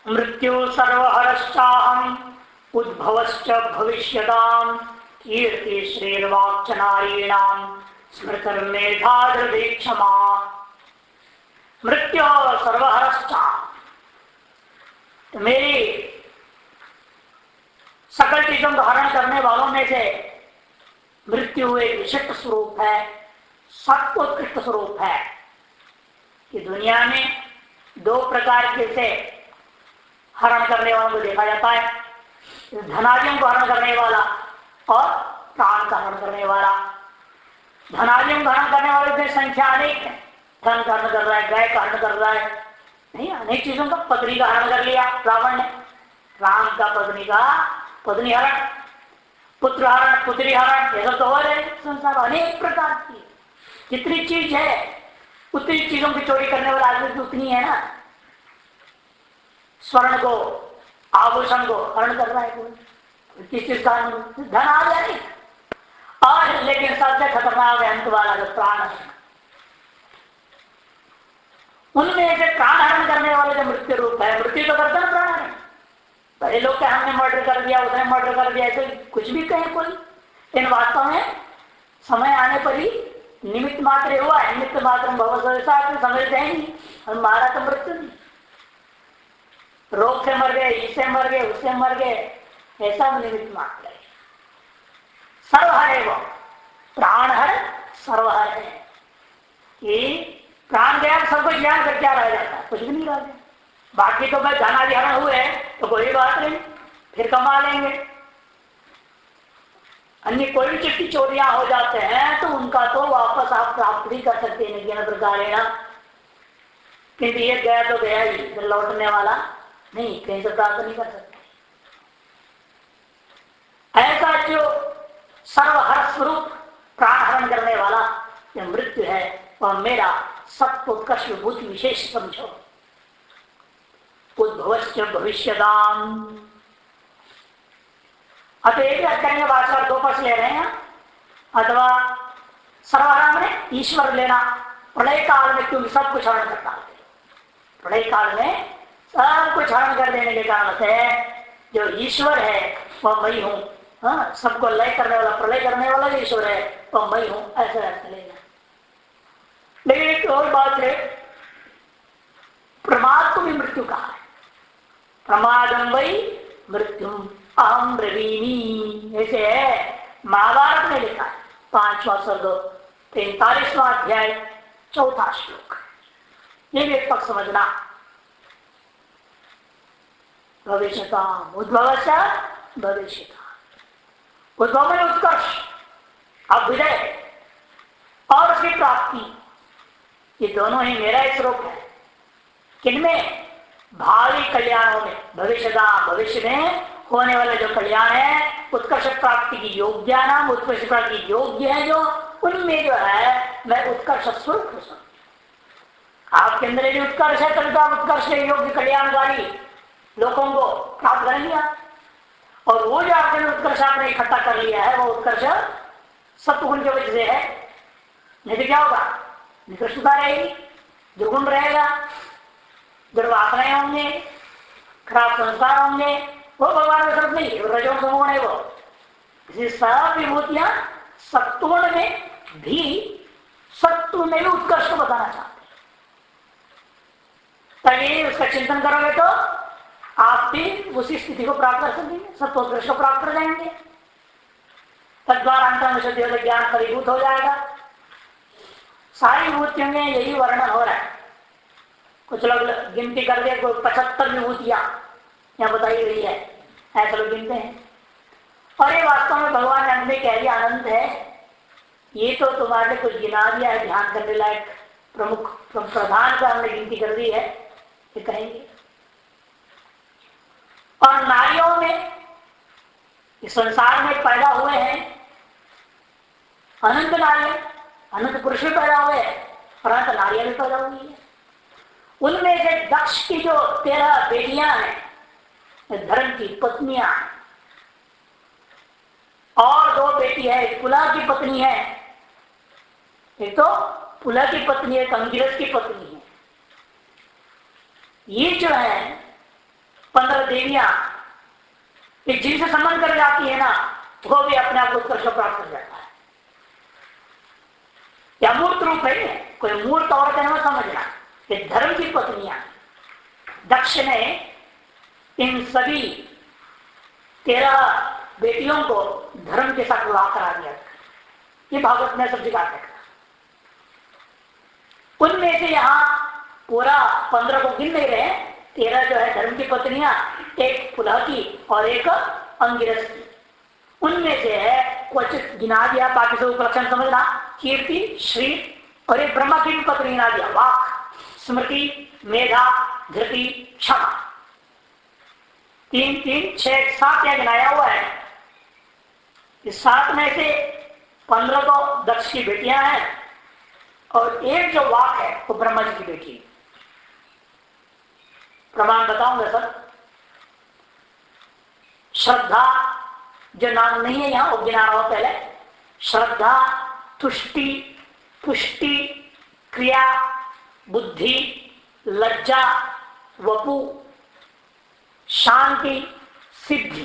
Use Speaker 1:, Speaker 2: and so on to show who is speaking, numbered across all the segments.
Speaker 1: मृत्यु सर्वहरश्चाहम् उद्भवश्च भविष्यताम् कीर्ति श्रीर्वाक्च नारीणाम् स्मृतिर्मेधा हृदि क्षमा। मृत्यु सर्वहरश्चाहम्, तो मेरी सकल चीजों को हरण करने वालों में से मृत्यु एक विशिष्ट स्वरूप है, सत्योत्कृष्ट स्वरूप है कि दुनिया में दो प्रकार के से हरण करने वालों को देखा जाता है, धनादियों को हरण करने वाला और प्राण का हरण करने वाला। धनादियों को हरण करने वाले की संख्या अनेक है, धन का हरण कर रहा है, गाय का हरण कर रहा है, नहीं अनेक चीजों का। पत्नी का हरण कर लिया रावण ने, राम का पत्नी का पत्नी हरण, पुत्र हरण, पुत्री हरण, ये सब तो हो रहे संसार अनेक प्रकार की। जितनी चीज है उतनी चीजों की चोरी करने वाला आदमी भी उतनी है ना। स्वर्ण को, आभूषण को हरण कर रहा है कोई, किस चीज का धन आ जाए। और लेकिन सबसे खतरनाक है अंत वाला जो प्राण है, उनमें से प्राण हरण करने वाले जो मृत्यु रूप है, मृत्यु तो करता है प्राण है। पहले लोग क्या हमने मर्डर कर दिया, उसने मर्डर कर दिया, ऐसे कुछ भी कहे कोई, इन वास्तव में समय आने पर ही निमित्त मात्र हुआ है। निमित्त मात्र भगवत समझते हैं नहीं, और मारा तो मृत्यु नहीं। रोग से मर गए, इससे मर गए, उससे मर गए, ऐसा निमित्त मात्र है। सर्वहर है वो प्राण हर, सर्वहर है कि प्राण गया सबको ज्ञान कर क्या रह जाता है, कुछ भी नहीं रह जाता। बाकी तो भाई धनाधिहरण हुए तो कोई बात नहीं, फिर कमा लेंगे। अन्य कोई भी चीज की चोरियां हो जाते हैं तो उनका तो वापस आप प्राप्त भी कर सकते हैं ज्ञान प्रकार है ना, किंतु ये गया तो गया ही, फिर लौटने वाला नहीं, कहीं से प्राप्त नहीं कर सकते। ऐसा जो सर्वहर स्वरूप प्राण हरण करने वाला जो मृत्यु है वह मेरा सत्य उत्कर्ष विभूति विशेष समझो। उद्भवश्च भविष्यताम्, अतः एक करेंगे भाषा दो पक्ष ले रहे हैं, अथवा सर्वहर में ईश्वर लेना, प्रलय काल में क्योंकि सब कुछ हरण करता है, प्रलय काल में सब कुछ हरण कर देने के कारण से जो ईश्वर है वह मैं हूं। हाँ, सबको लय करने वाला, प्रलय करने वाला जो ईश्वर है वह मैं हूं, ऐसा अर्थ लेना। लेकिन एक और बात है, प्रमाद को भी मृत्यु कहा है। प्रमादम वही मृत्यु अहम ब्रवीमी, ऐसे है महाभारत में लिखा है 5वां सर्ग 43वां अध्याय 4था श्लोक। ये भी एक पक्ष समझना। भविष्यता उद्भवश्च भविष्यता, उद्भव में उत्कर्ष, अभ्युदय और उसकी प्राप्ति, ये दोनों ही मेरा ही स्वरूप है। किनमें? भावी कल्याणों में, भविष्यता भविष्य में होने वाले जो कल्याण है, उत्कर्ष प्राप्ति की योग्य नाम, उत्कर्ष प्राप्ति की योग्य है जो, उनमें जो है मैं उत्कर्ष स्वरूप हूं। आपके अंदर जो उत्कर्ष है तभी तो आप उत्कर्ष के योग्य कल्याणकारी लोगों को प्राप्त कर लिया। और वो जो आपने उत्कर्ष आपने इकट्ठा कर लिया है वो उत्कर्ष सत्वगुण की वजह से है, नहीं तो क्या होगा? निकृष्टता रहेगी, दुर्गुण रहेगा, दुर्वासनाएं होंगे, खराब संस्कार होंगे, वो भगवान का स्वरूप नहीं, रजो गुण है वो। इसी सब विभूतियां सत्वगुण में भी, सत्व में भी उत्कर्ष को बताना चाहते हैं। तभी उसका चिंतन करोगे तो आप भी उसी स्थिति को प्राप्त कर सकेंगे, सत्वोत्कर्ष को प्राप्त कर जाएंगे। तद्वारा अंतर्निषद ज्ञान फलीभूत हो जाएगा। सारी विभूतियों में यही वर्णन हो रहा है। कुछ लोग गिनती कर दे, 75 विभूतियां यहाँ बताई गई है, ऐसे लोग गिनते हैं। और ये वास्तव में भगवान ने हमने कह दिया अनंत है, ये तो तुम्हारे लिए कुछ गिना दिया है, ध्यान करने लायक प्रमुख प्रधान का हमने गिनती कर दी है, ये कहेंगे। और नारियों में इस संसार में पैदा हुए हैं अनंत नारियां, अनंत पुरुष भी पैदा हुए हैं और अनंत नारियां भी पैदा हुई है। उनमें से दक्ष की जो 13 बेटियां हैं, धर्म की पत्नियां, और 2 बेटी है, पुला की पत्नी है, एक तो पुला की पत्नी है, अंगिरस की पत्नी है। ये जो है 15 देवियां जिनसे संबंध कर जाती है ना, वो भी अपने आप उत्कर्ष प्राप्त कर जाता है। या मूर्त रूप है, कोई मूर्त औरत है, समझना। ये धर्म की पत्नियां, दक्ष ने इन सभी 13 बेटियों को धर्म के साथ विवाह करा दिया। ये भागवत में सब जगह है। उनमें से यहाँ पूरा 15 को गिन नहीं रहे, 13 जो है धर्म की पत्नियां, एक पुलह की और एक अंगिरस की। उनमें से है क्वचित गिना दिया, बाकी सब उपलक्षण समझना। कीर्ति, श्री और एक ब्रह्मा की भी पत्नी गिना दिया, वाक, स्मृति, मेधा, धृति, क्षमा। 3 3 6 7 यह गिनाया हुआ है। इस 7 में से 15 तो दक्ष की बेटियां हैं और एक जो वाक है वो ब्रह्मा जी की बेटी है। प्रमाण बताऊंगा सर। श्रद्धा जो नाम नहीं है यहां, वो गिना रहा हूं पहले। श्रद्धा, तुष्टि, पुष्टि, क्रिया, बुद्धि, लज्जा, वपु, शांति, सिद्धि।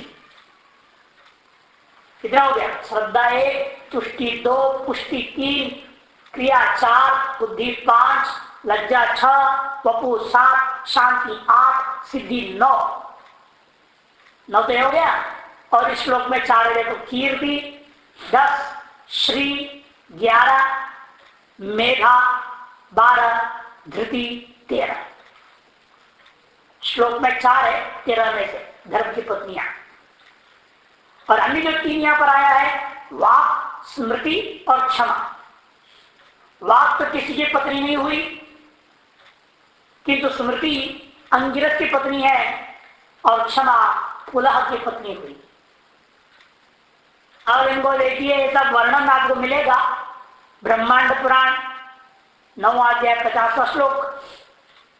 Speaker 1: कितना हो गया? श्रद्धा 1, तुष्टि 2, पुष्टि 3, क्रिया 4, बुद्धि 5, लज्जा 6, वपु 7, शांति 8, सिद्धि 9। 9 तो हो गया। और इस श्लोक में 4 देखो, कीर्ति 10, श्री 11, मेधा 12, धृति 13। श्लोक में 4 है 13 में से धर्म की पत्नियां। और अन्य जो 3 यहां पर आया है, वाक, स्मृति और क्षमा। वाक तो किसी की पत्नी नहीं हुई, किंतु स्मृति अंगिरस की पत्नी है और क्षमा पुलह की पत्नी हुई। और इनको देखिए, ये सब वर्णन आपको मिलेगा ब्रह्मांड पुराण 9 अध्याय 50वां श्लोक,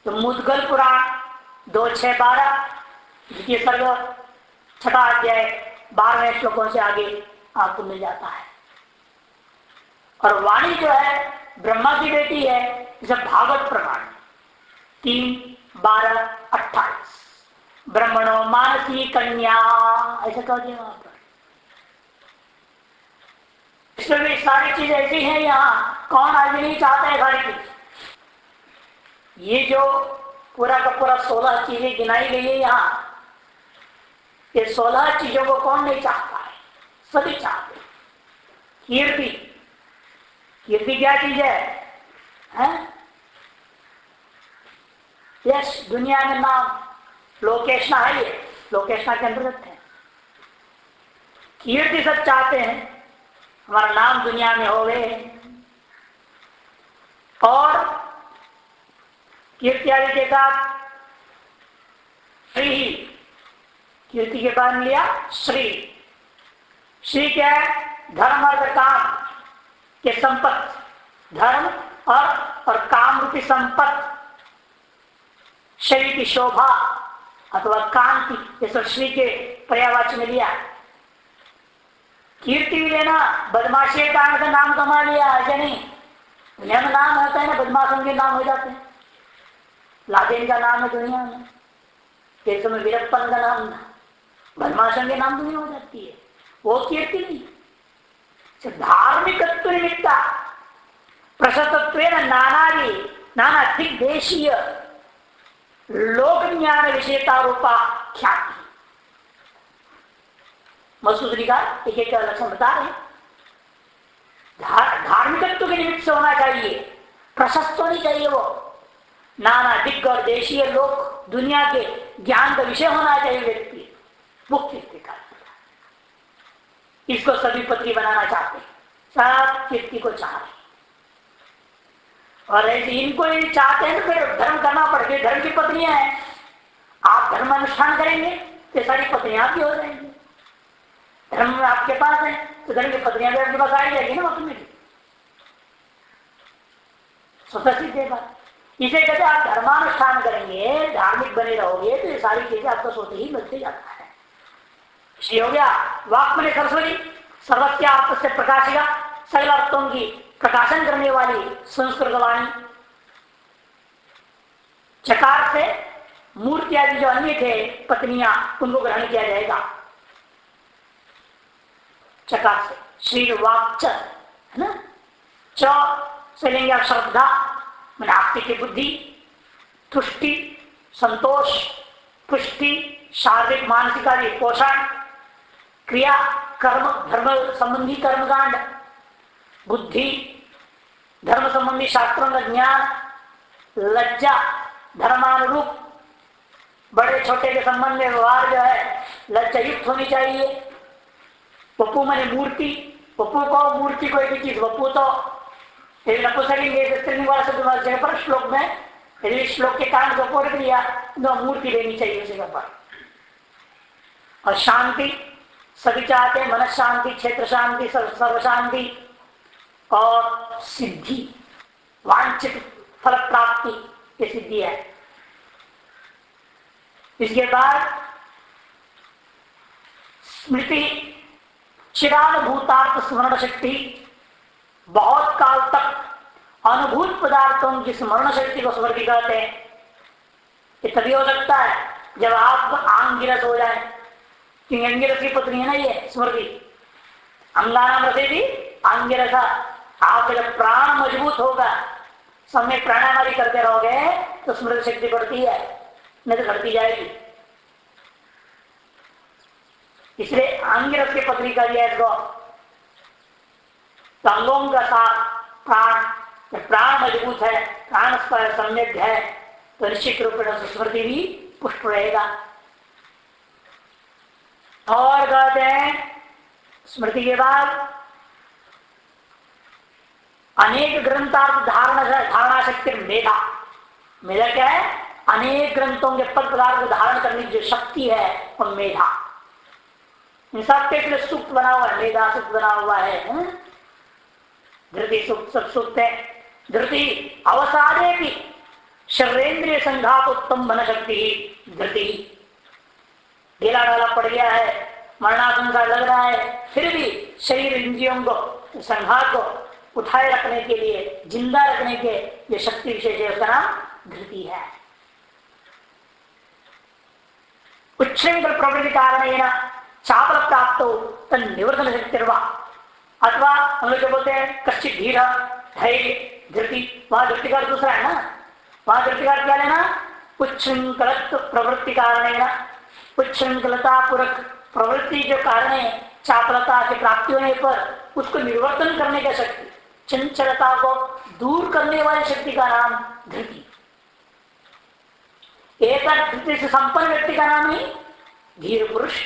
Speaker 1: तो मुद्गल पुराण 2 6 12, द्वितीय सर्ग 6वां अध्याय 12वें श्लोकों से आगे आपको मिल जाता है। और वाणी जो है ब्रह्मा की बेटी है, इसे भागवत प्रमाण 3 12 28, ब्रह्मणो मानसी कन्या, ऐसा कह दिया वहां पर। इसमें भी सारी चीज ऐसी है, यहाँ कौन आदमी नहीं चाहता है सारी चीज। ये जो पूरा का पूरा 16 चीजें गिनाई गई है यहाँ, ये 16 चीजों को कौन नहीं चाहता है? सभी चाहते हैं। कीर्ति, कीर्ति क्या चीज है? यश, दुनिया में नाम, लोकेशना है, ये लोकेशना के अंतर्गत है। कीर्ति सब चाहते हैं, हमारा नाम दुनिया में हो गए। और कीर्ति आदि के साथ श्री, कीर्ति के बाद लिया श्री। श्री क्या है? धर्म अर्थ काम के संपत्ति, धर्म और काम रूपी संपत्ति, शरीर की शोभा अथवा कांति, ये सब श्री के पर्यायवाची में लिया। कीर्ति भी लेना, बदमाशी के कारण से नाम कमा लिया, ऐसे नहीं। दुनिया में नाम होता है ना, बदमाशों के नाम हो जाते हैं। लादेन का नाम है दुनिया में, देश में वीरप्पन का नाम, बदमाशों के नाम दुनिया हो जाती है। वो कीर्ति नहीं। धार्मिकत्व निमित्ता प्रशस्तत्व नानादि नाना दिग्देशीय लोक ज्ञान विषयता रूपा ख्याति। मसूदरी का एक एक लक्षण बता रहे। धार्मिकत्व के निमित्त से होना चाहिए, प्रशस्त होनी चाहिए, वो नाना दिग्ग और देशीय लोक दुनिया के ज्ञान का विषय होना चाहिए व्यक्ति। मुख्य का इसको सभी पत्री बनाना चाहते हैं, सब कीर्ति को चाह रहे। और ऐसे इनको यदि चाहते हैं तो फिर धर्म करना पड़ेगा। धर्म की पत्नियां हैं, आप धर्म अनुष्ठान करेंगे तो सारी पत्नियां भी हो जाएंगी। धर्म में आपके पास है तो धर्म की पत्नियां भी आपके पास आ जाएगी ना, उसमें भी स्वतः सिद्ध है बात। इसे कहते आप धर्मानुष्ठान करेंगे, धार्मिक बने रहोगे तो ये सारी चीजें आपको सोते ही मिलते जाता है। श्री हो गया वाक में सरस्वती, सर्वस्या आपसे प्रकाशिका, सकल अर्थों की प्रकाशन करने वाली संस्कृत वाणी। चकार से मूर्ति आदि जो अन्य थे पत्नियां, उनको ग्रहण किया जाएगा। चकार से श्री वाक्च है ना, च से लेंगे आप श्रद्धा मैंने आस्तिक की बुद्धि, तुष्टि संतोष, पुष्टि शारीरिक मानसिक आदि पोषण, क्रिया कर्म धर्म संबंधी कर्मकांड, बुद्धि धर्म संबंधी शास्त्रों का ज्ञान, लज्जा धर्मानुरूप बड़े छोटे के संबंध में व्यवहार जो है लज्जा युक्त होनी चाहिए। वपु माने मूर्ति, वपु को मूर्ति कोई भी चीज वपु तो स्त्रीलिंग वाला शब्द जगह पर श्लोक में यदि श्लोक के कारण वपु रख दिया तो मूर्ति लेनी चाहिए उस जगह पर। और शांति सभी चाहते मन शांति, क्षेत्र शांति, सर्व शांति और सिद्धि वांछित फल प्राप्ति ये सिद्धि है। इसके बाद स्मृति चिरानुभूतार्थ स्मरण शक्ति, बहुत काल तक अनुभूत पदार्थों की स्मरण शक्ति को स्मृति कहते हैं। ये तभी हो सकता है जब आप आंगिरस हो जाए, क्योंकि अंगिरस की पत्नी है ना ये स्मृति, अंगानाम रसे भी आंगिरसा। आपका जब प्राण मजबूत होगा, समय प्राणायाम करते रहोगे तो स्मृति शक्ति बढ़ती है, नहीं तो घटती जाएगी। इसलिए आंगिरस की पत्नी का दिया इसको अंगों का साथ प्राण, प्राण मजबूत है, प्राण सम्यक है तो निश्चित रूप में स्मृति भी पुष्ट रहेगा। और कहते हैं स्मृति के बाद अनेक ग्रंथार्थ धारणा शक्ति मेधा। मेधा क्या है? अनेक ग्रंथों के पद पदार्थ को धारण करने की जो शक्ति है वो मेधा। इन सबके सूक्त बना हुआ है, मेधा सूक्त बना हुआ है। धृति सूक्त सब सूक्त है। धृति अवसादे भी शरीरेंद्रिय संघात उत्तम बन शक्ति ही धृति। ढीला ढाला पड़ गया है, मरणासंसार लग रहा है, फिर भी शरीर इंद्रियों को संघात को उठाए रखने के लिए, जिंदा रखने के जो शक्ति विशेष है उसका नाम धृति है। उच्छृंखल प्रवृत्ति कारण चापल प्राप्त हो तन निवर्तन शक्तिर्वा, अथवा हम लोग जो बोलते हैं कश्चित धीर धैर्य धृति, वहां धृति का दूसरा है ना, वहां धृति का क्या लेना? उच्छृंखल प्रवृत्ति कारण, उच्छृंखलता पूर्वक प्रवृत्ति जो कारण है चापलता की प्राप्ति होने पर उसको निवर्तन करने का शक्ति, चंचलता को दूर करने वाली शक्ति का नाम धृति। एक धृति से संपन्न व्यक्ति का नाम ही धीर पुरुष।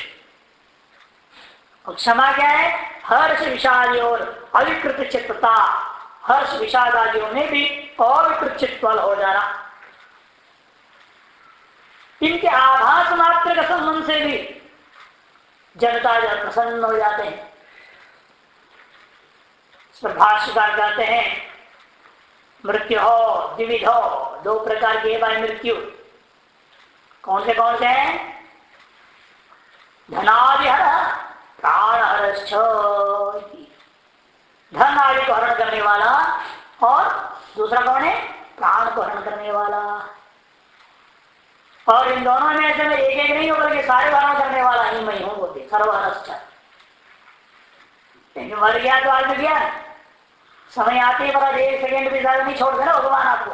Speaker 1: और क्षमा क्या है? हर्ष विषादी और अविकृत चित्तता, हर्ष विषाद आदियों में भी अविकृत चित्त हो जाना। इनके आभास मात्र के संबंध से भी जनता जब प्रसन्न हो जाते हैं। भाष्यकार कहते हैं मृत्यु हो द्विविध हो, दो प्रकार की है मृत्यु। कौन से हैं? धनादिहर प्राणहरश्च, धन आदि को हरण करने वाला, और दूसरा कौन है? प्राण को हरण करने वाला। और इन दोनों में ऐसे में एक नहीं होकर के सारे हरण करने वाला ही मैं हूं बोलते सर्वहरश्च। मर गया तो आज गया, समय आते ही बड़ा एक सेकेंड भी ज्यादा नहीं छोड़ देना भगवान आपको।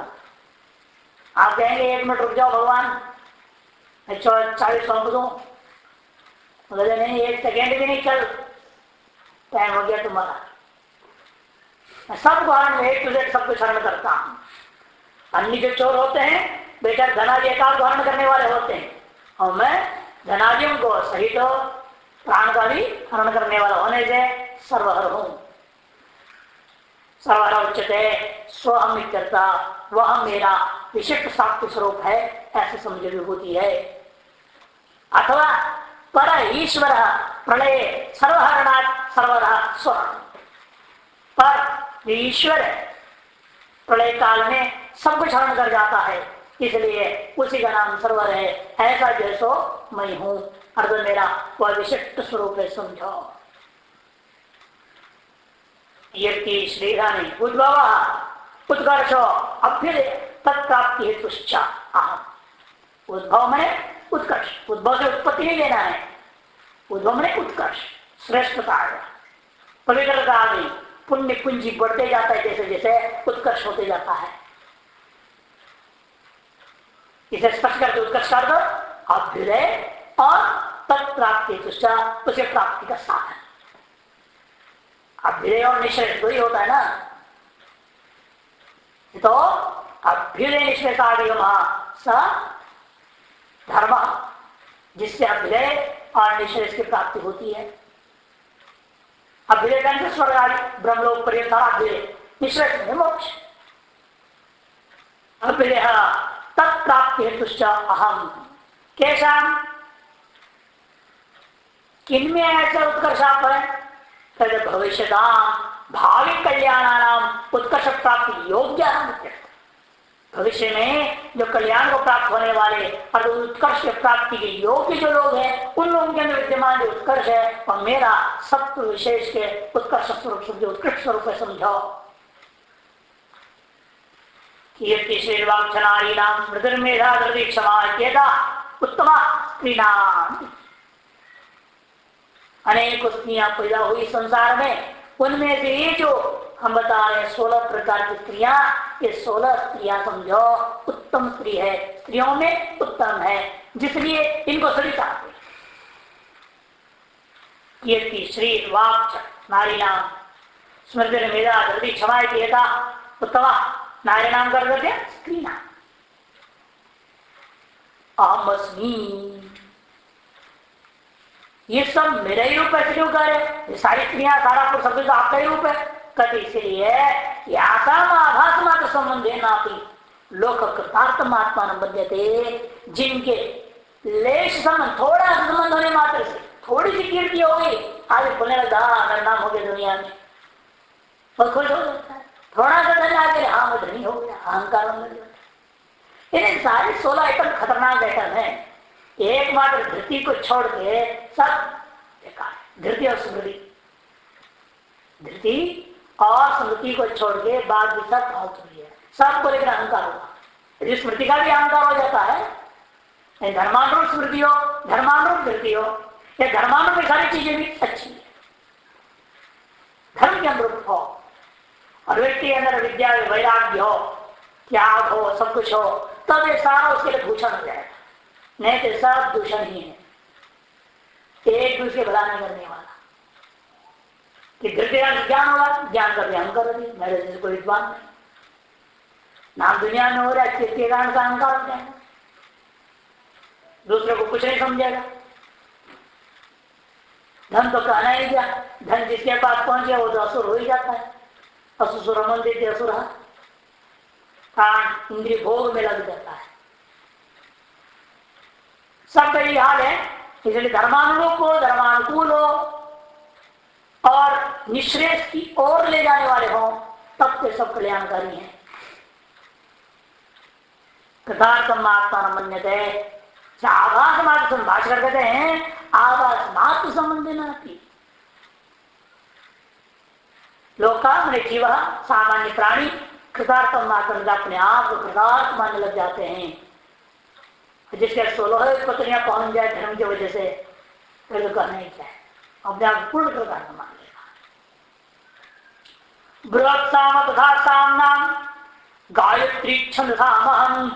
Speaker 1: आप कहेंगे 1 मिनट रुक जाओ भगवान, मैं 40 सौंप दूं, बोले नहीं 1 सेकेंड भी नहीं, चल टाइम हो गया तुम्हारा। मैं सब हरण एक तुझे सब कुछ हरण करता हूं। अन्य जो चोर होते हैं बेचारे धनादि एकाल को हरण करने वाले होते हैं, और मैं धनादियों को सहित तो प्राण का भी हरण करने वाला होने से सर्वहर हूं। सर्वहर उच्चते स्वहम इत्यर्था, वह मेरा विशिष्ट सात्व स्वरूप है, ऐसे समझ विभूति है। अथवा पर ईश्वर प्रलय सर्वहरणात् सर्वदा स्व, पर ईश्वर प्रलय काल में सब कुछ हरण कर जाता है, इसलिए उसी का नाम सर्वर है। ऐसा जैसो मैं हूं, अर्थात मेरा वह विशिष्ट स्वरूप है, समझो। ये श्रीधानी उद्भव उत्कर्षो अभ्युदय तत्प्राप्ति हेतुश्च अहम्। उद्भव में उत्कर्ष, उद्भव से उत्पत्ति नहीं लेना है, उद्भव में उत्कर्ष, श्रेष्ठता आ गया, पवित्रता आ गई, पुण्य पूंजी बढ़ते जाता है, जैसे जैसे उत्कर्ष होते जाता है। इसे स्पष्ट करके उत्कर्ष कर दो, अभ्युदय और तत्प्राप्ति तुष्टा, उसे प्राप्ति का साधन। अभ्युदय और निश्चय दो ही होता है ना, तो अभ्युदय निश्चय का स धर्म, जिससे अभ्युदय और निश्चय की प्राप्ति होती है। अभ्युदय का स्वर्ग आदि ब्रह्मलोक पर्यंत अभ्युदय, निश्चय मोक्ष। अभ्युदय तत्प्राप्ति हेतुश्च अहम, केशाम, किनमें ऐसा उत्कर्ष आप है? भविष्यदाम भावी कल्याणानाम उत्कर्ष प्राप्ति योग्य। भविष्य में जो कल्याण को प्राप्त होने वाले और उत्कर्ष प्राप्ति के योग्य जो लोग हैं, उन लोगों के अंदर विद्यमान जो उत्कर्ष है और मेरा सत्व विशेष के उत्कर्ष स्वरूप जो उत्कृष्ट स्वरूप है समझो। कीर्ति श्रीवाक्षनारी नाम मृदुर्मेधा क्षमा उत्तमा स्त्रीनाम, अनेक स्त्रियां पैदा हुई संसार में, उनमें से ये जो हम बता रहे 16 प्रकार की स्त्रियां, ये 16 स्त्रियां समझो उत्तम स्त्री है, स्त्रियों में उत्तम है, जिसलिए इनको सरिता कीर्ति श्री वाक् नारी नाम स्मृति मेधा हृदय क्षमा उत्तमा नारी नाम कर देते स्त्री नाम। अहमस्मी, ये सब मेरा ही रूप है, क्यों करे? ये सारी स्त्रियां सारा कुछ सब आपका ही रूप है, कहते इसलिए आभास मात्र संबंधे नापी लोक कृतार्थ महात्मा बद्यते, जिनके लेश संबंध थोड़ा संबंध होने मात्र से थोड़ी सी कीर्ति हो गई, आज बोलने लगा मेरा नाम हो गया दुनिया में, और खुश हो जाता है। थोड़ा सा धन आगे हाँ मैं धनी हो गया, अहंकार होने लगता है। सारे 16 आइटम खतरनाक आइटम है, एकमात्र धृति को छोड़ के सब बेकार। धृति और स्मृति, धृति और स्मृति को छोड़ के बाद भी सब फालतू है, सबको लेकर अहंकार होगा। यदि स्मृति का भी अहंकार हो जाता है, धर्मानुरूप स्मृति हो, धर्मानुरूप धृति हो, या धर्मानुरूप सारी चीजें भी अच्छी है, धर्म के अनुरूप हो, और व्यक्ति के अंदर विद्या वैराग्य हो, त्याग हो, सब कुछ हो, तब ये सारा उसके लिए भूषण हो जाएगा। नहीं तो सब दूषण ही है, एक दूसरे भला नहीं करने वाला। कि धृतराज ज्ञान होगा, ज्ञान का व्यायाम करो, मेरे जैसे कोई विद्वान नहीं, नाम दुनिया में हो रहा है, कीर्ति का अहंकार हो जाएगा, दूसरे को कुछ नहीं समझेगा। धन तो कहना ही क्या, धन जिसके पास पहुंचे वो तो असुर हो ही जाता है, असुर मंदिर असुर प्राण इंद्रिय भोग में लग जाता है। सब यही हाल है, इसलिए धर्मानुरूप हो, धर्मानुकूल हो और निश्रेष की ओर ले जाने वाले हो, तब ते सब कल्याणकारी हैं। कृतार्थम आत्मा मन्यते, आभास मात्र भाषण कहते हैं, आभास मात्र संबंध नाती। लोका मैंने जीव सामान्य प्राणी कृतार्थम मात्र अपने आप को कृतार्थ मानने लग जाते हैं, जिसके 16 पत्नियां पहुंच जाए धर्म की वजह से, फिर तो कहना ही क्या है, अपने आप पूर्ण कृतार्थ मान लेगा। बृहत् साम तथा सामनाम गायत्री छंदसामहं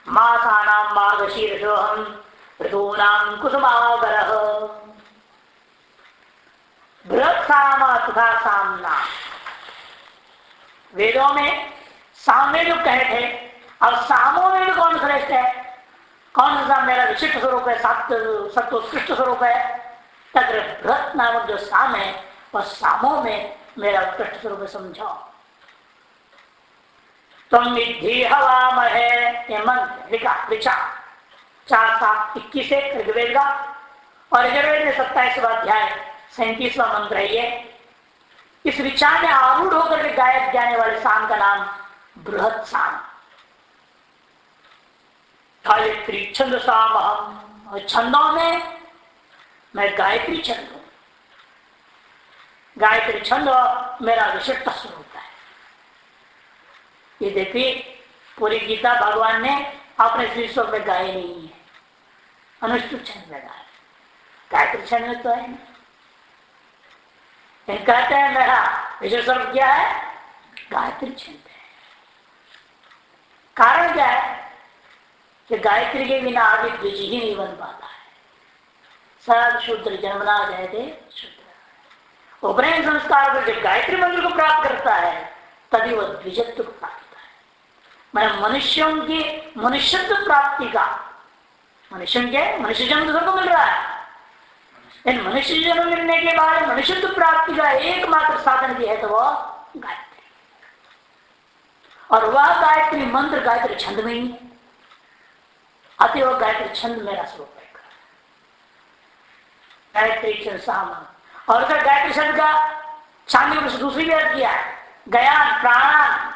Speaker 1: मासानां मार्गशीर्षोऽहं ऋतूनां कुसुमागरः। बृहत् साम तथा सामना, वेदों में सामवेद कहे थे, अब सामोवेद कौन श्रेष्ठ है, कौन सा मेरा विशिष्ट स्वरूप है, सत्य उत्कृष्ट स्वरूप है, तत्र बृहत् नामक जो साम है वह सामों में मेरा उत्कृष्ट स्वरूप समझो। तुम विधि हवामहे, ये मंत्र ऋचा 4-7-21 ऋग्वेद का, और यजुर्वेद में 27वां अध्याय 37वां मंत्र है ये। इस ऋचा में आरूढ़ होकर के गायक जाने वाले साम का नाम बृहत् साम। गायत्री छंद साम, और छंदों में मैं गायत्री छंद हूं। गायत्री छंद मेरा विशिष्ट स्वरूप है। ये देखिए पूरी गीता भगवान ने अपने श्री श्लोक में गाये नहीं है, अनुष्ठुप छंद में है, गायत्री छंद में तो है नहीं। कहते हैं मेरा विषय स्वरूप क्या है, गायत्री छंद है। कारण क्या है कि गायत्री के बिना आगे द्विज ही नहीं बन पाता है। सब शूद्र जन्मना जाते शूद्र। उपनयन संस्कार को जब गायत्री मंत्र को प्राप्त करता है तभी वह द्विजत्व को प्राप्त है। मैं मनुष्यों की मनुष्यत्व प्राप्ति का, मनुष्य के मनुष्य जन्म सबको मिल रहा है, इन मनुष्य जन्म मिलने के बाद मनुष्यत्व प्राप्ति का एकमात्र साधन भी है तो वह गायत्री, और वह गायत्री मंत्र गायत्री छंद में ही है। अतः वह गायत्री छंद मेरा स्वरूप है, गायत्री छंद सामान। और फिर गायत्री छंद का शांति को दूसरी भी अर्थ किया है, गयान प्राणान।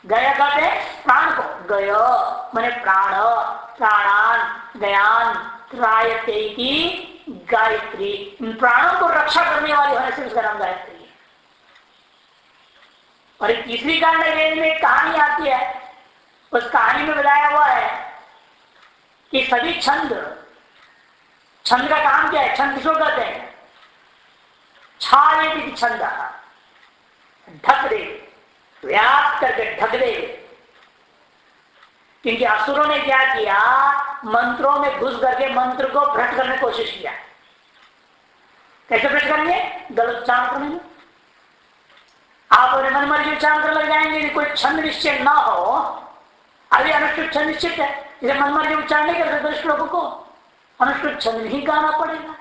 Speaker 1: गया कहते प्राण को, गय माने प्राण, प्राणान गयान त्रायते की गायत्री, प्राणों को रक्षा करने वाली होने से उसका नाम गायत्री है। और एक तीसरी कांड में कहानी आती है, उस कहानी में बताया हुआ है कि सभी छंद, छंद का काम क्या है, छंद किसको कहते हैं, छाये छंद, ढक दे, व्याप्त करके ढक दे। क्योंकि असुरों ने क्या किया, मंत्रों में घुस करके मंत्र को भ्रष्ट करने की कोशिश किया। कैसे भ्रष्ट करेंगे, गलत उच्चारण करेंगे। आप अपने मन मर्जी उच्चारण कर लग जाएंगे, कोई छंद निश्चय ना हो। अभी अनुष्ठुप छंद निश्चित है, इसे मन मर्जी उच्चारण नहीं कर सकते, श्लोकों को अनुष्ठुप छंद नहीं गाना पड़ेगा।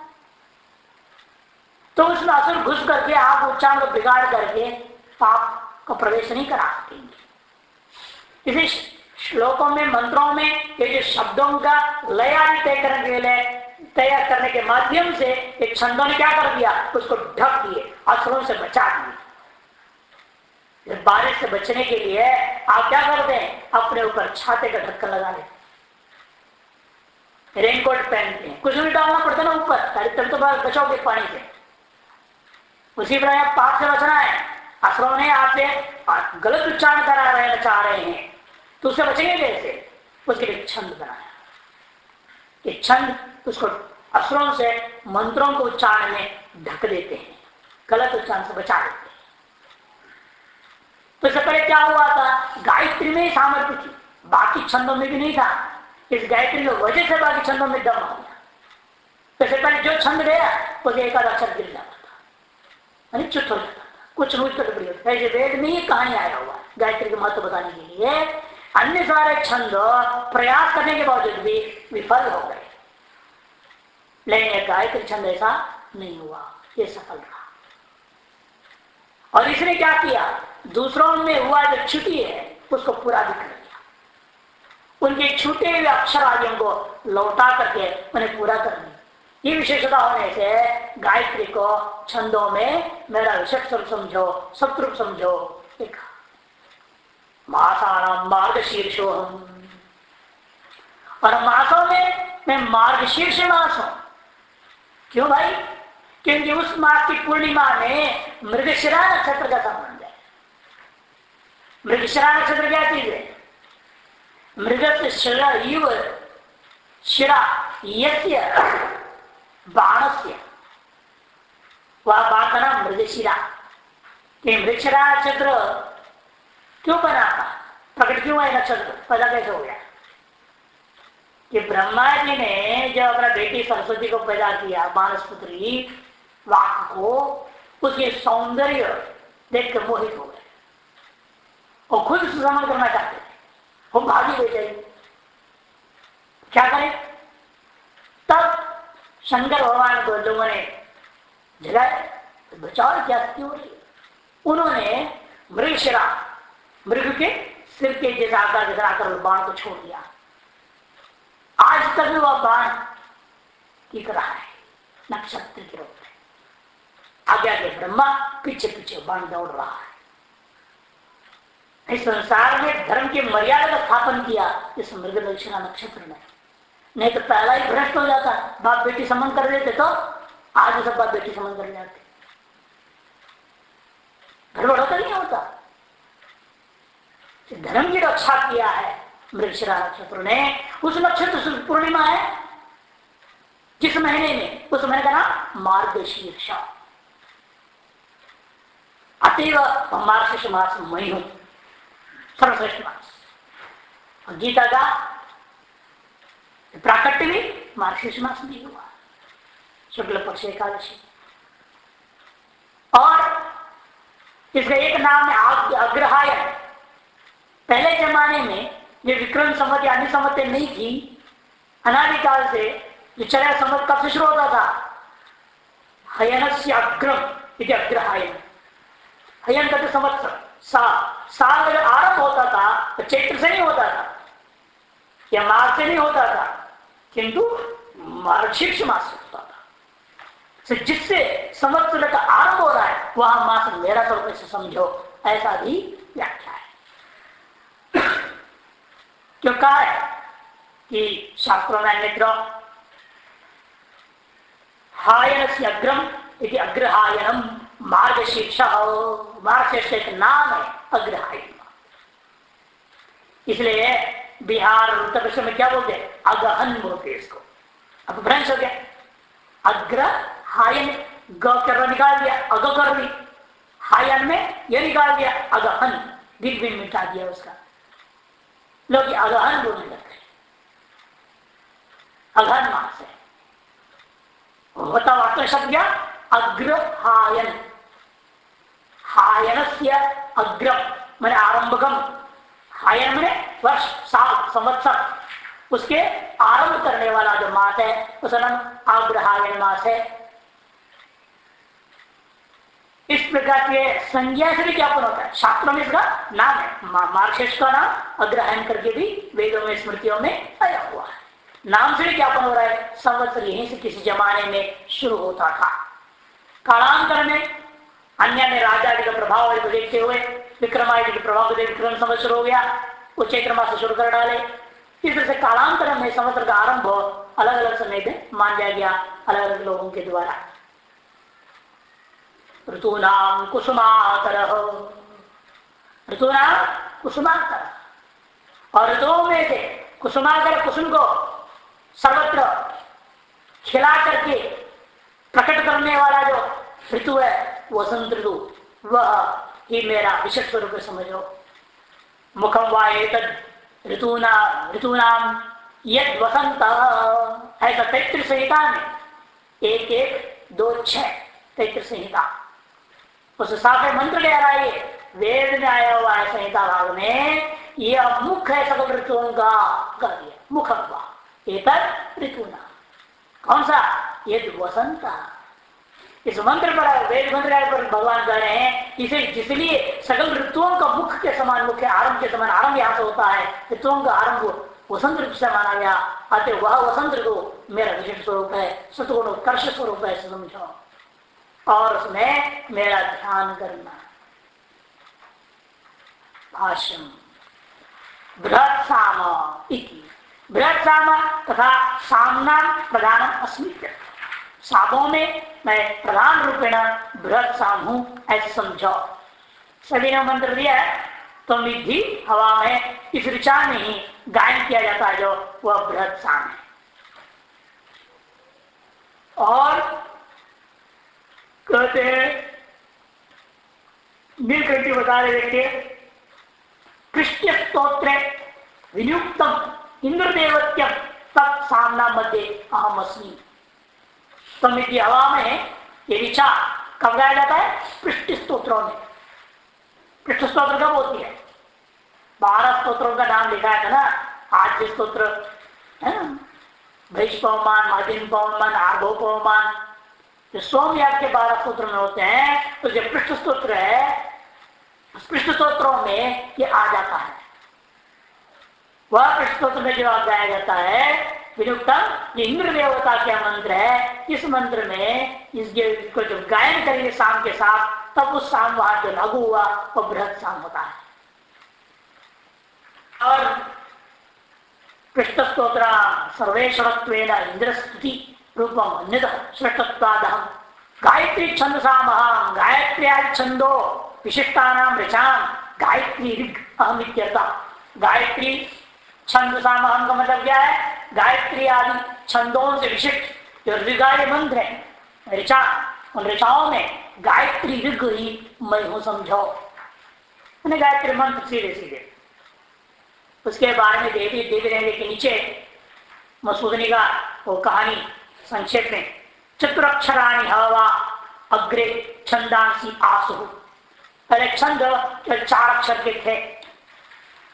Speaker 1: तो उसमें असुर घुस करके आप उच्चारण को बिगाड़ करके पाप को प्रवेश नहीं करा सकेंगे। इसी श्लोकों में, मंत्रों में ये जो शब्दों का लय आदि तय करने के लिए, तैयार करने के माध्यम से एक छंदों ने क्या कर दिया, उसको ढक दिए, असुरों से बचा दिए। बारिश से बचने के लिए आप क्या करते हैं, अपने ऊपर छाते का ढक्कन लगा लेते, रेनकोट पहनते हैं, कुछ नहीं डालना पड़ता ना ऊपर, तब तो बचाओगे पानी से। उसी प्रकार पाप से बचना है। असुरों ने आपसे गलत उच्चारण करा रहे चाह रहे हैं, तो उससे बचेंगे कैसे, उसके लिए छंद बनाया कि छंद उसको असुरों से मंत्रों को उच्चारण में ढक देते हैं, गलत उच्चारण से बचा देते हैं। तो इससे पहले क्या हुआ था, गायत्री में ही सामर्थ्य थी, बाकी छंदों में भी नहीं था। इस गायत्री की वजह से बाकी छंदों में दम आ गया। तो इससे पहले जो छंद गया उसे एक आधा अक्षर गिर जाता था, चुप हो जाता था, कुछ रोज तक प्रयोग। ऐसे वेद में ही कहानी आया हुआ गायत्री के महत्व बताने के लिए। अन्य सारे छंद प्रयास करने के बावजूद भी विफल हो गए, लेकिन गायत्री छंद ऐसा नहीं हुआ, ये सफल रहा। और इसने क्या किया, दूसरों में हुआ जो छुट्टी है उसको पूरा भी कर दिया। उनके छूटे हुए अक्षर आदियों को लौटा करके उन्हें पूरा कर दिया। ये विशेषता होने से गायत्री को छंदों में मेरा विशेष स्वरूप समझो, सत्रूप समझो। देखा मासानाम मार्गशीर्षोहम, और मासों में मैं मार्गशीर्ष मास हूं। क्यों भाई, क्योंकि उस मास की पूर्णिमा में मृगशिरा नक्षत्र का संबंध है। मृगशिरा नक्षत्र क्या चीज है, मृग शिरा युव शिरा यस्य बाणस्य, वह बाण का नाम मृगशिरा। मृगशिरा नक्षत्र क्यों बना था, प्रकट क्यों है नक्षत्र, पैदा कैसे हो गया, कि ब्रह्मा जी ने जब अपना बेटी सरस्वती को पैदा किया, मानस पुत्री वाक को, उसके सौंदर्य देख कर मोहित हो गए और खुद सुसमन करना चाहते थे। वो भागी बेटे क्या करें, तब शंकर भगवान को लोगों ने जगाया, तो बचाओ क्या स्थिति हो रही। उन्होंने मृगशिरा, मृग के सिर के जैसा आकार दिखाकर बाण को छोड़ दिया। आज तक भी वह बाण टिक रहा है नक्षत्र के रूप में। आगे आगे ब्रह्मा, पीछे पीछे बाण दौड़ रहा है। इस संसार में धर्म की मर्यादा का स्थापन किया इस मृगशिरा नक्षत्र ने, नहीं तो पहला ही भ्रष्ट हो जाता। बाप बेटी संबंध कर देते तो आज सब बाप बेटी संबंध कर जाते, गड़बड़ होता नहीं होता। धर्म की रक्षा किया है मृगशिरा नक्षत्र ने। उस नक्षत्र पूर्णिमा है, महीने में, उस महीने का नाम मार्गशीर्ष। अतएव मार्गशीर्ष मास मई हूं, सर्वश्रेष्ठ मास। और गीता का प्राकट्य भी मार्गशीर्ष मास में हुआ, शुक्ल पक्ष एकादशी। और इसका एक नाम है अग्रहायण। पहले जमाने में जो विक्रम संवत या अन्य संवतें नहीं थी, अनादिकाल से जो चरया संवत कब से शुरू होता था? हयनस्य अग्रम इति अग्रहायण। हयन का संवत्सर साल का आरंभ होता था तो चैत्र से नहीं होता था या मार्च से नहीं होता था, किंतु मार्गशीर्ष मास से होता था। जिससे संवत्सर का आरंभ हो रहा है वहां मास मेरा स्वरूप से समझो, ऐसा भी व्याख्या है। क्यों कहा है कि शास्त्रों में अन्यत्र हायन से अग्रम यदि अग्रहायणम मार्गशीर्ष। मार्गशीर्ष एक नाम है अग्रहायण। इसलिए बिहार उत्तर प्रदेश में क्या बोलते हैं? अगहन बोलते हैं इसको। अब भ्रंश हो गया, अग्रहायण ग कर निकाल दिया, अग कर दी, हायन में यह निकाल दिया अगहन, दिल भी मिटा दिया उसका, लोग अगहन बोलने लगते हैं। अगहन मास है, होता वास्तव शब्द क्या? अग्रहायन। हायनस्य अग्रम मैंने आरंभकम, हायन मैंने वर्ष, साल, संवत्सर, उसके आरंभ करने वाला जो मास है उसका नाम अग्रहायन मास है। इस प्रकार के संज्ञा से भी ज्ञापन होता है, शास्त्रों में इसका नाम है। मार्गशीर्ष का नाम अग्रहायन करके भी वेदों में स्मृतियों में आया हुआ है। नाम से भी ज्ञापन हो रहा है संवत्सर यहीं से किसी जमाने में शुरू होता था। कालांतर में अन्य ने राजा जी का प्रभाव को देखते हुए विक्रमादित्य के प्रभाव को देख विक्रम संवत्सर हो गया, वो चैत्र मास से शुरू कर डाले। इस तरह से कालांतर में संवत्सर का आरंभ अलग अलग समय में मान लिया गया अलग अलग लोगों के द्वारा। ऋतूनाम कुसुमाकर, ऋतूनाम कुसुमाकर, और ऋतुओं में से कुसुमाकर कुसुम को सर्वत्र खिला करके प्रकट करने वाला जो ऋतु है वसंत ऋतु, वह ही मेरा विशेष स्वरूप समझो। मुखम वा एतद ऋतूनाम यद वसंत, ऐसा तैत्र संहिता में 1-1-2-6 तैत्र संहिता, उस साथ मंत्र ले रहा है, वेद में आया हुआ है संहिता भाग में, यह मुख है सकल ऋतुओं का, मुख एतद ऋतुना। कौन सा? यद वसंत। इस मंत्र पर, वेद मंत्र पर भगवान कह रहे हैं इसे, जिसलिए सकल ऋतुओं का मुख के समान, मुख्य आरंभ के समान आरंभ यहां से होता है, ऋतुओं का आरंभ वसंत ऋतु से माना गया। अतः वह वसंत ऋतु मेरा विशेष स्वरूप है, सतगुण उत्कर्ष स्वरूप है, समझो, और उसमें मेरा ध्यान करना। भाष्यम बृहत् साम इति, बृहत् साम तथा सामना प्रधान अस्मित, सामों में मैं प्रधान रूपेण बृहत् साम हूं, ऐसे समझो। सभी ने मंत्र दिया है, तो विधि हवा में इस ऋचा में ही गायन किया जाता है जो वह बृहत् साम है। और कहते हैं नीलकंठी बता रहे, देखिए कृष्ण स्तोत्र विनियुक्तम इंद्रदेवत्यम तत्सामना मध्य अहमअस्मि। समिति हवा में ये ऋचा कब गाया जाता है? पृष्ठ स्तोत्रों में। पृष्ठ स्तोत्र कब होती है? 12 स्तोत्रों का नाम लिखा है ना, आद्य स्तोत्र है ना, भैष पवमान, माध्यम पवमान, आर्भो पवमान, जो सोमयाग के 12 स्तोत्र में होते हैं, तो जो पृष्ठ स्तोत्र है उस पृष्ठ स्तोत्रों में ये आ जाता है। वह पृष्ठ स्तोत्र में जो गाया जाता है विनुक्तम, ये इंद्र देवता का मंत्र है। इस मंत्र में इसको जब गायन करेंगे शाम के साथ, तब उस शाम वहां जो लागू हुआ वह बृहत् साम होता है। और पृष्ठ स्तोत्र सर्वेश्वरत्वेन इंद्र स्तुति रूपम अन्यतः श्रेष्ठत्वादहं गायत्री छंदसामहं, गायत्री आदि छंदो विशिष्टानां ऋचां गायत्री ऋग अहमित्यर्थः। गायत्री छंदसामहं का मतलब क्या है? गायत्री आदि छंदों से विशिष्ट जो ऋगार्य मंत्र है ऋचा, उन ऋचाओं में गायत्री ऋग ही मैं हूं समझो। गायत्री मंत्र सीधे सीधे उसके बारे में देवी देवी रहने के नीचे मसूदनी का वो कहानी संक्षेप में, चतुरक्षराणि हवा अग्रे छंदांसी आसु। पहले छंद 4 अक्षर के थे।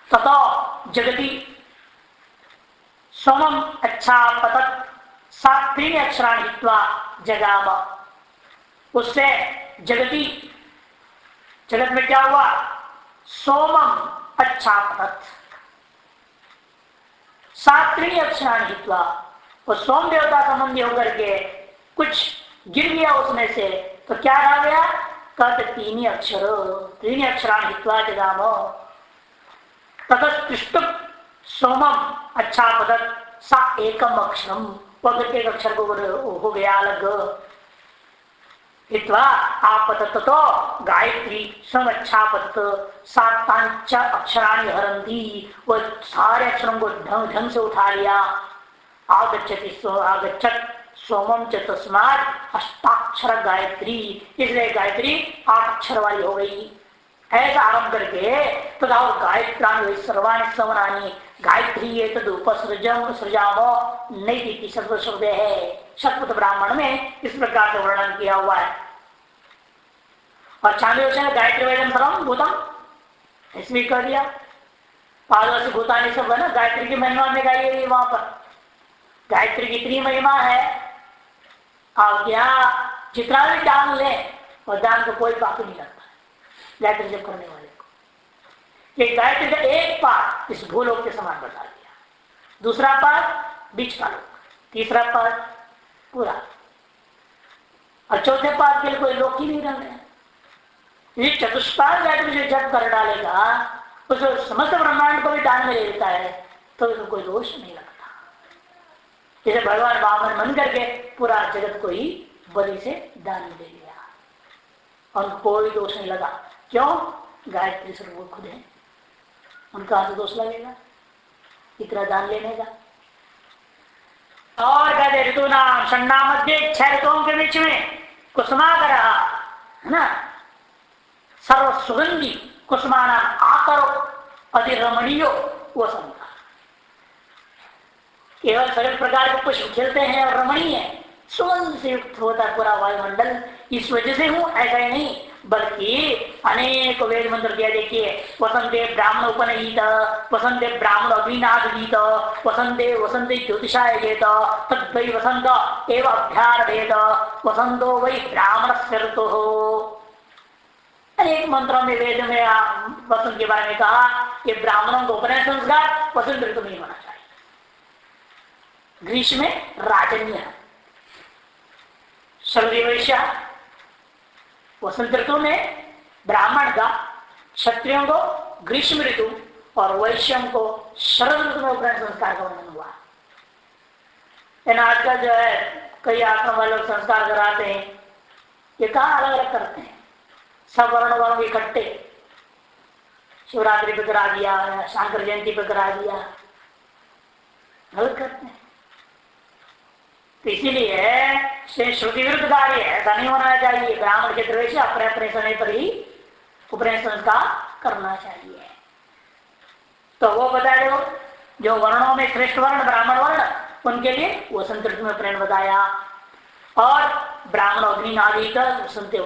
Speaker 1: ततो जगति सोमम अच्छा पतत सात्रीन अक्षराणि हित्वा जगाम। उससे जगति जगत में क्या हुआ? सोमम अच्छा पतत सात्रीन अक्षराणि हित्वा, वो सोम देवता संबंधी होकर के कुछ गिर गया उसमें से, तो क्या रह गया? कत 3 अक्षर, 3 अक्षराणि हित्वा जगाम। ततस्तुष्ट सोमम अच्छा पदत सा एकम अक्षरम, वह एक अक्षर को हो गया अलग। हित्वा आपतत तो गायत्री समच्छापत सातांच अक्षराणि हरंती, वह सारे अक्षरों को ढंग से उठा लिया। आगच्छति आगच्छत सोमम च तस्मात् अष्टाक्षर गायत्री, इसलिए गायत्री 8 अक्षर वाली हो गई। ऐसा आरंभ करके तथा गायत्राणि सर्वाणि समनानि गायत्री ये तद उपसृजम सृजामो नैति शब्द शब्द है। शतपथ ब्राह्मण में इस प्रकार से वर्णन किया हुआ है। और छांदोग्य गायत्री वेदम सर्वम भूतम इसमें कर दिया। पादों भूतानी सब है ना, गायत्री की महिमा में गाई गई वहां पर। गायत्री की इतनी महिमा है, आप क्या जितना भी दान ले और दान को कोई पाप नहीं लगता गायत्री जब करने वाले को। ये गायत्री का एक पाठ इस भूलोक के समान बता दिया, दूसरा पाठ बीच का लोक, तीसरा पाठ पूरा, और चौथे पाठ के लिए कोई लोक ही नहीं रह गया। ये चतुष्पाद गायत्री से जब कर डालेगा, उसे समस्त ब्रह्मांड को भी दान में ले लेता है, तो उसको कोई दोष नहीं लगता। जैसे भगवान वामन मन करके पूरा जगत को ही बलि से दान में ले लिया और कोई दोष नहीं लगा। क्यों? गायत्री स्वरूप खुद है, उनका हाथ दोष लगेगा इतना दान लेने का। और कहते ऋतु नाम षण्णा मध्य 6 ऋतुओं के बीच में कुसुमाकर है ना, सर्व सुगंधी कुसुमाना आकरो अधिरमणीयो वसंत। केवल सभी प्रकार के पुष्प खिलते हैं और रमणीय सुगंध से युक्त होता है पूरा वायुमंडल, इस वजह से हूं ऐसा ही नहीं, बल्कि अनेक वेद मंत्र दिया। देखिए, वसंते ब्राह्मण उपनयित, वसंते ब्राह्मण अभिनादीत, वसंते वसंते ज्योतिषाय जेत, तद्वै वसंत एवं अभ्यारभेद, वसंतो वै ब्राह्मण ऋतु हो। अनेक मंत्रों में वेद में वसंत के बारे में कहा कि ब्राह्मणों को उपनयन संस्कार वसंत ऋतु में होना चाहिए। ग्रीष्म में राजन्य, शरदीवैश्य वसंत ऋतु में ब्राह्मण का, क्षत्रियों को ग्रीष्म ऋतु और वैश्यों को शरद ऋतु में उपनयन संस्कार का वर्णन हुआ। आजकल जो है कई आश्रम वाले लोग संस्कार कराते हैं, ये कहाँ अलग अलग करते हैं, सब वर्ण वालों इकट्ठे शिवरात्रि पे करा दिया, शंकर जयंती पे करा दिया, गलत करते हैं। तो इसीलिए श्रुति विरुद्ध कार्य ऐसा नहीं होना चाहिए। ब्राह्मण के प्रवेश अपने अपने समय पर ही उपनयन संस्कार करना चाहिए। तो वो बता दो, जो वर्णों में श्रेष्ठ वर्ण ब्राह्मण वर्ण, उनके लिए वसंत ऋतु में उपनयन बताया। और ब्राह्मण अग्निनादीत,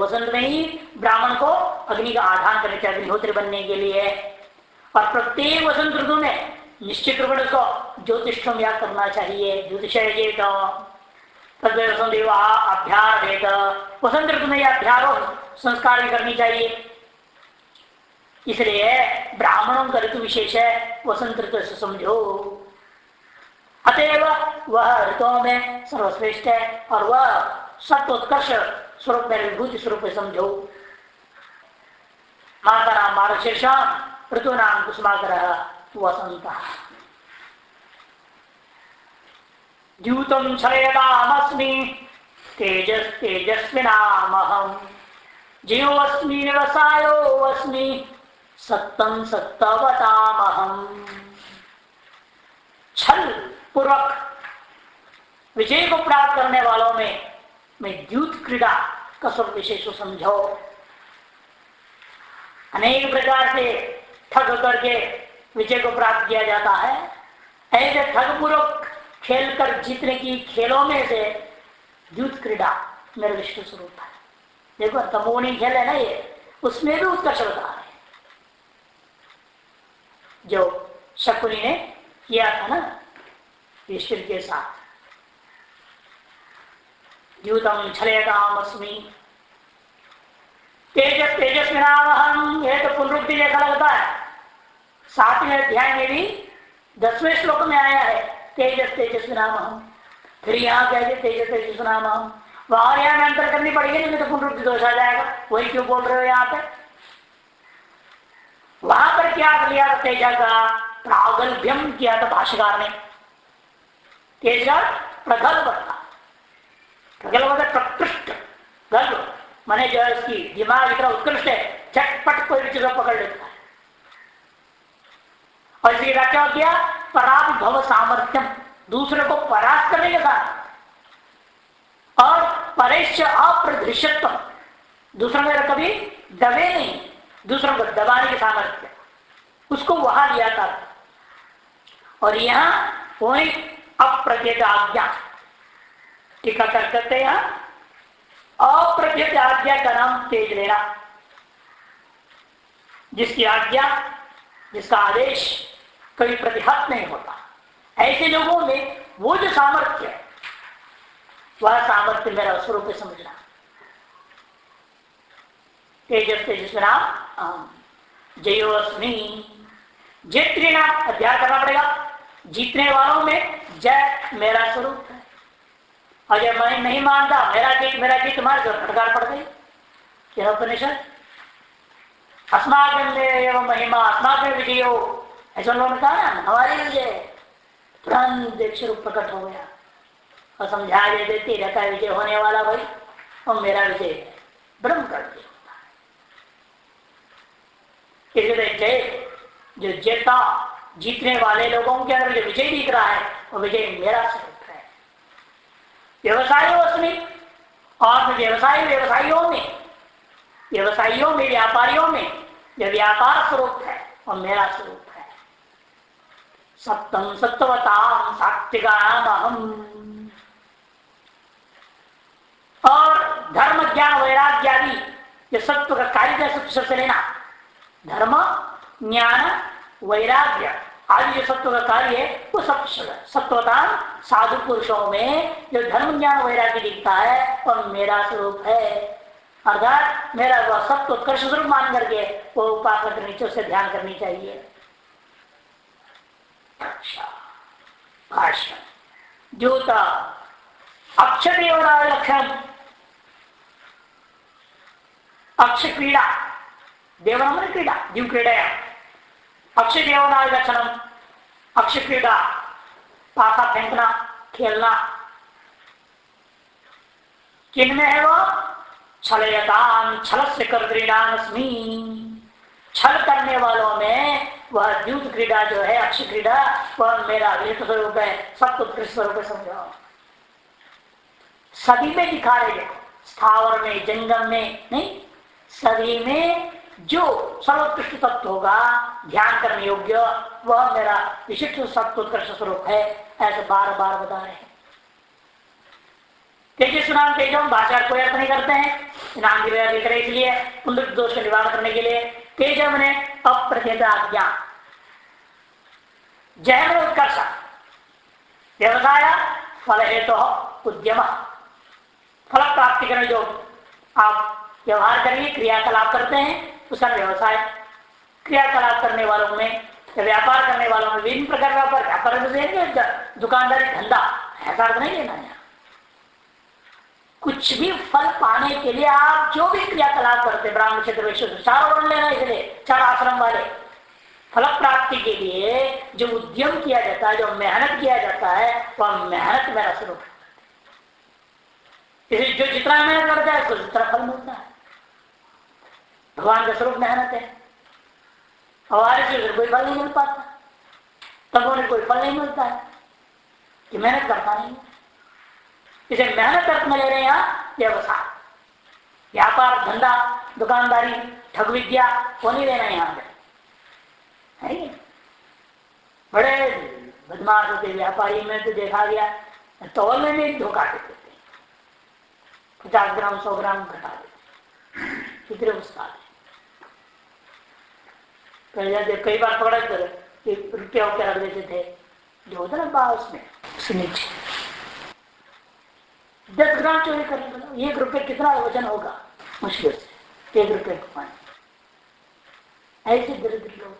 Speaker 1: वसंत में ही ब्राह्मण को अग्नि का आधान करने चाहिए अग्निहोत्री बनने के लिए। और प्रत्येक वसंत ऋतु में निश्चित रूप में उसको ज्योतिष याद करना चाहिए। ज्योतिष अभ्यार भेद, वसंत ऋतु में अभ्यारोह संस्कार भी करनी चाहिए। इसलिए ब्राह्मणों का ऋतु विशेष है, वसंत ऋतु से समझो। अतएव वह ऋतुओं में सर्वश्रेष्ठ है और वह सत्वोत्कर्ष स्वरूप में विभूति स्वरूप में समझो। माता नाम मार्गशीर्षम ऋतु नाम कुसुमाकर वसंत। द्यूतम क्षयतामस्मि तेजस तेजस्विनामहं, जीवोऽस्मि व्यवसायोऽस्मि सत्तं सत्तवतामहम्। छल पूर्वक विजय को प्राप्त करने वालों में मैं द्यूत क्रीड़ा का स्वरूप विशेष को समझो। अनेक प्रकार से ठग करके विजय को प्राप्त किया जाता है। ऐसे ठगपूर्वक खेल कर जीतने की खेलों में से द्यूत क्रीड़ा मेरा विष्णु स्वरूप है। देखो तमोनी खेल है ना ये, उसमें भी उत्कर्ष होता है। जो शकुनी ने किया था ना ईश्वर के साथ, द्यूतम छलेतामस्मि तेजस तेजस्वी नाम हम, यह तो पुनरुक्ति जैसा लगता है। 7वें अध्याय में भी 10वें श्लोक में आया है तेजस तेजस्वी नाम हम। फिर यहाँ कहते तेजस तेजस्वी नाम हम, वहां यहाँ में अंतर करनी पड़ेगी, नहीं तो पुनरुक्ति दोष आ जाएगा। वही क्यों बोल रहे हो यहाँ पे? वहां पर क्या लिया था तेजा का? प्रागल्भ्यम किया था भाष्यकार ने। तेजा प्रगल्भ था, प्रगल्भ प्रकृष्ट गल्भ माने जो है उसकी दिमाग इतना उत्कृष्ट है, झटपट कोई भी चीज पकड़ लेता है। और इसकी व्याख्या किया पराभव सामर्थ्यम, दूसरे को परास्त करने के साथ, और परेश अप्रदृश्यत्व, दूसरों में कभी दबे नहीं, दूसरों को दबाने के सामर्थ्य, उसको वहां लिया था। और यहां वही अप्रत्यत आज्ञा, टीकाकार करते हैं यहां अप्रत्यत आज्ञा का नाम तेज लेना, जिसकी आज्ञा जिसका आदेश कभी प्रतिहत नहीं होता। ऐसे लोगों में वो जो सामर्थ्य है, वह सामर्थ्य मेरा स्वरूप समझना। तेजस तेजस्वी नाम जयोस्मी, जितने नाम अध्याय करना पड़ेगा। जीतने वालों में जय मेरा स्वरूप है। और जब मैं नहीं मानता मेरा जीत मार जो फटकार पड़ गई। यह उपनिषद अस्माकं एवं महिमा अस्माकं विजयो, ऐसा लोगों ने कहा ना हमारी विजय, तुरंत एक स्वरूप प्रकट हो गया और समझा देते तेरा का विजय होने वाला भाई, और मेरा विजय ब्रह्म कर दिया। जय जो जेता जीतने वाले लोगों के अंदर जो विजय दिख रहा है, वो विजय मेरा स्वरूप है। व्यवसायों और व्यवसायियों में व्यापारियों में जो व्यापार स्वरूप है और मेरा स्वरूप है। सप्तम सत्वताम सात्विकाम अहम, और धर्म ज्ञान वैराग्य आदि जो सत्व का कार्य सत्व से लेना, धर्म ज्ञान वैराग्य आदि जो सत्व का कार्य है वो सत्वता साधु पुरुषों में जो धर्म ज्ञान वैराग्य दिखता है और मेरा स्वरूप है। अर्थात मेरा वह सत्व उत्कर्ष स्वरूप मान करके वो उपासना करनी चाहिए, उससे ध्यान करनी चाहिए। अच्छा भाष्य द्योता अक्षय लक्षण, अक्षय क्रीड़ा देवनाम क्रीड़ा दिव क्रीड़ा, अक्षय देवना लक्षण अक्षय क्रीड़ा, पासा फेंकना खेलना, किनमें है वह? छलयतान छल से कर्तृणास्मि, छल करने वालों में वह द्यूत क्रीड़ा जो है अक्षय क्रीड़ा, वह मेरा विशिष्ट स्वरूप है, सब उत्कृष्ट स्वरूप समझाओ। सभी में दिखा रहे, स्थावर में जंगम में नहीं, सभी में जो सर्वोत्कृष्ट तत्व होगा ध्यान करने योग्य, वह मेरा विशिष्ट सत्व उत्कृष्ट स्वरूप है, ऐसे बार बार बता रहे हैं। तेजस्वी नाम तेजो भाषा कोई अर्थ नहीं करते हैं, नाम की लिख रहे इसलिए पुनरुक्त दोष का निवारण करने के लिए। तेजम ने अप्रत्यत आज्ञा, जय में उत्कर्ष, व्यवसाय फल हेतु उद्यम, फल प्राप्ति करने जो आप व्यवहार करेंगे क्रियाकलाप करते हैं उसका व्यवसाय। क्रियाकलाप करने वालों में व्यापार करने वालों में विभिन्न प्रकार का व्यापार, दुकानदारी धंधा, ऐसा अर्थ नहीं लेना है। कुछ भी फल पाने के लिए आप जो भी क्रियाकलाप करते, ब्राह्मण क्षेत्र वैश्य चार वर्ण लेना, इसलिए चार आश्रम वाले, फल प्राप्ति के लिए जो उद्यम किया जाता है, जो मेहनत किया जाता है, वह मेहनत मेरा स्वरूप है। इसलिए जो जितना मेहनत करता है उसको जितना फल मिलता है। भगवान का स्वरूप मेहनत है, हमारे से कोई फल नहीं मिल पाता, तब उन्हें कोई फल नहीं मिलता है कि मेहनत करता नहीं। इसे मेहनत अर्थ में ले रहे हैं यहाँ व्यवसाय, व्यापार, धंधा, दुकानदारी, ठग विद्या वो नहीं लेना यहाँ पे है। बड़े बदमाश होते व्यापारी में तो देखा गया तौल में भी धोखा देते, 50 ग्राम 100 ग्राम घटा देते, कितने उस्ताद कई बार पकड़ा रुपया रख देते थे जो होता ना बा उसमें नीचे 10 ग्राम चोरी करने, 1 रुपये कितना वजन होगा मुश्किल से 1 रुपये को पानी। ऐसे दरिद्र लोग,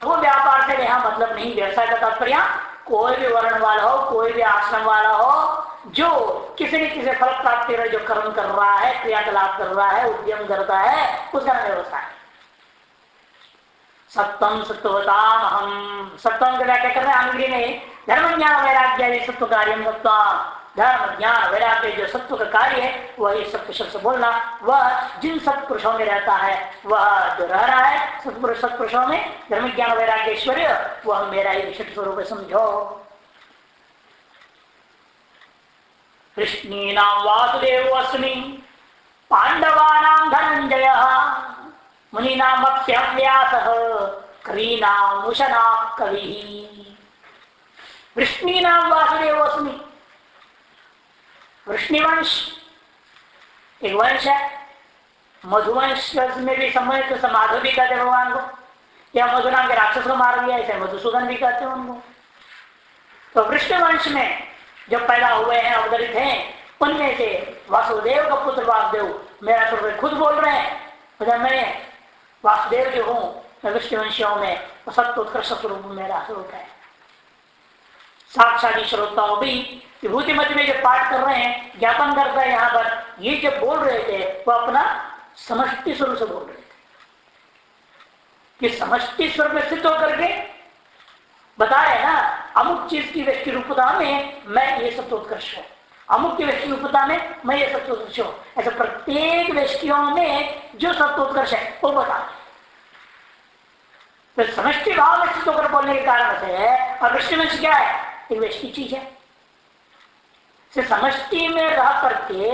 Speaker 1: वो व्यापार से यहाँ मतलब नहीं, व्यवसाय का तात्पर्य कोई भी वर्ण वाला हो, कोई भी आश्रम वाला हो, जो किसी न किसी फल प्राप्ति में जो कर्म कर रहा है, क्रियाकलाप कर रहा है, उद्यम करता है, उसका व्यवसाय। सत्वम सत्वताम हम, सत्वम का व्याख्या कर रहे हैं अंग्रेजी में धर्म ज्ञान वैराग्य सत्व कार्य सत्व, धर्म ज्ञान वैराग्य जो सत्व का कार्य है वही सत्य शब्द बोलना, वह जिन सत्पुरुषों में रहता है, वह जो रह रहा है सत्पुरुषों में धर्म ज्ञान वैराग्य ऐश्वर्य, वह मेरा ही विशिष्ट स्वरूप समझो। कृष्णीनाम वासुदेव अस्मि पांडवानाम धनंजय मुनीनाम व्यासः कवीनाम उशना कवि। वृष्णीनाम वासुदेव अस्मि, वृष्णिवंश एक वंश है, मधुवंश में भी सम्मिलित माधव भी कहते भगवान को, या मधु नाम के राक्षस को मार दिया ऐसे मधुसूदन भी कहते हैं उनको। तो वृष्णिवंश में जो पैदा हुए हैं, अवतरित हैं, उनमें से वासुदेव का पुत्र वासुदेव मेरा स्वरूप खुद बोल रहे हैं, मैं वासुदेव जो हूं, मैं वृष्णिवंशियों में सत्य उत्कृष्ट स्वरूप मेरा स्वरूप है। साक्षात श्रोताओं भी विभूति मत में जो पाठ कर रहे हैं, ज्ञापन कर रहे हैं, यहाँ पर ये जब बोल रहे थे वो अपना समष्टि स्वरूप से बोल रहे थे कि समष्टि स्वरूप में स्थित होकर के बताया ना, अमुक चीज की व्यक्ति रूपता में मैं ये सत्योत्कर्ष हूं, अमुक की व्यक्ति रूपता में मैं ये सत्योत्कर्ष हूं, ऐसे प्रत्येक व्यक्तियों में जो सत्योत्कर्ष है वो बता। तो समष्टि भाव में स्थित होकर बोलने के कारण से है, और वृष्णिवंश क्या है, एक व्यष्टि चीज है। समष्टि में रह करके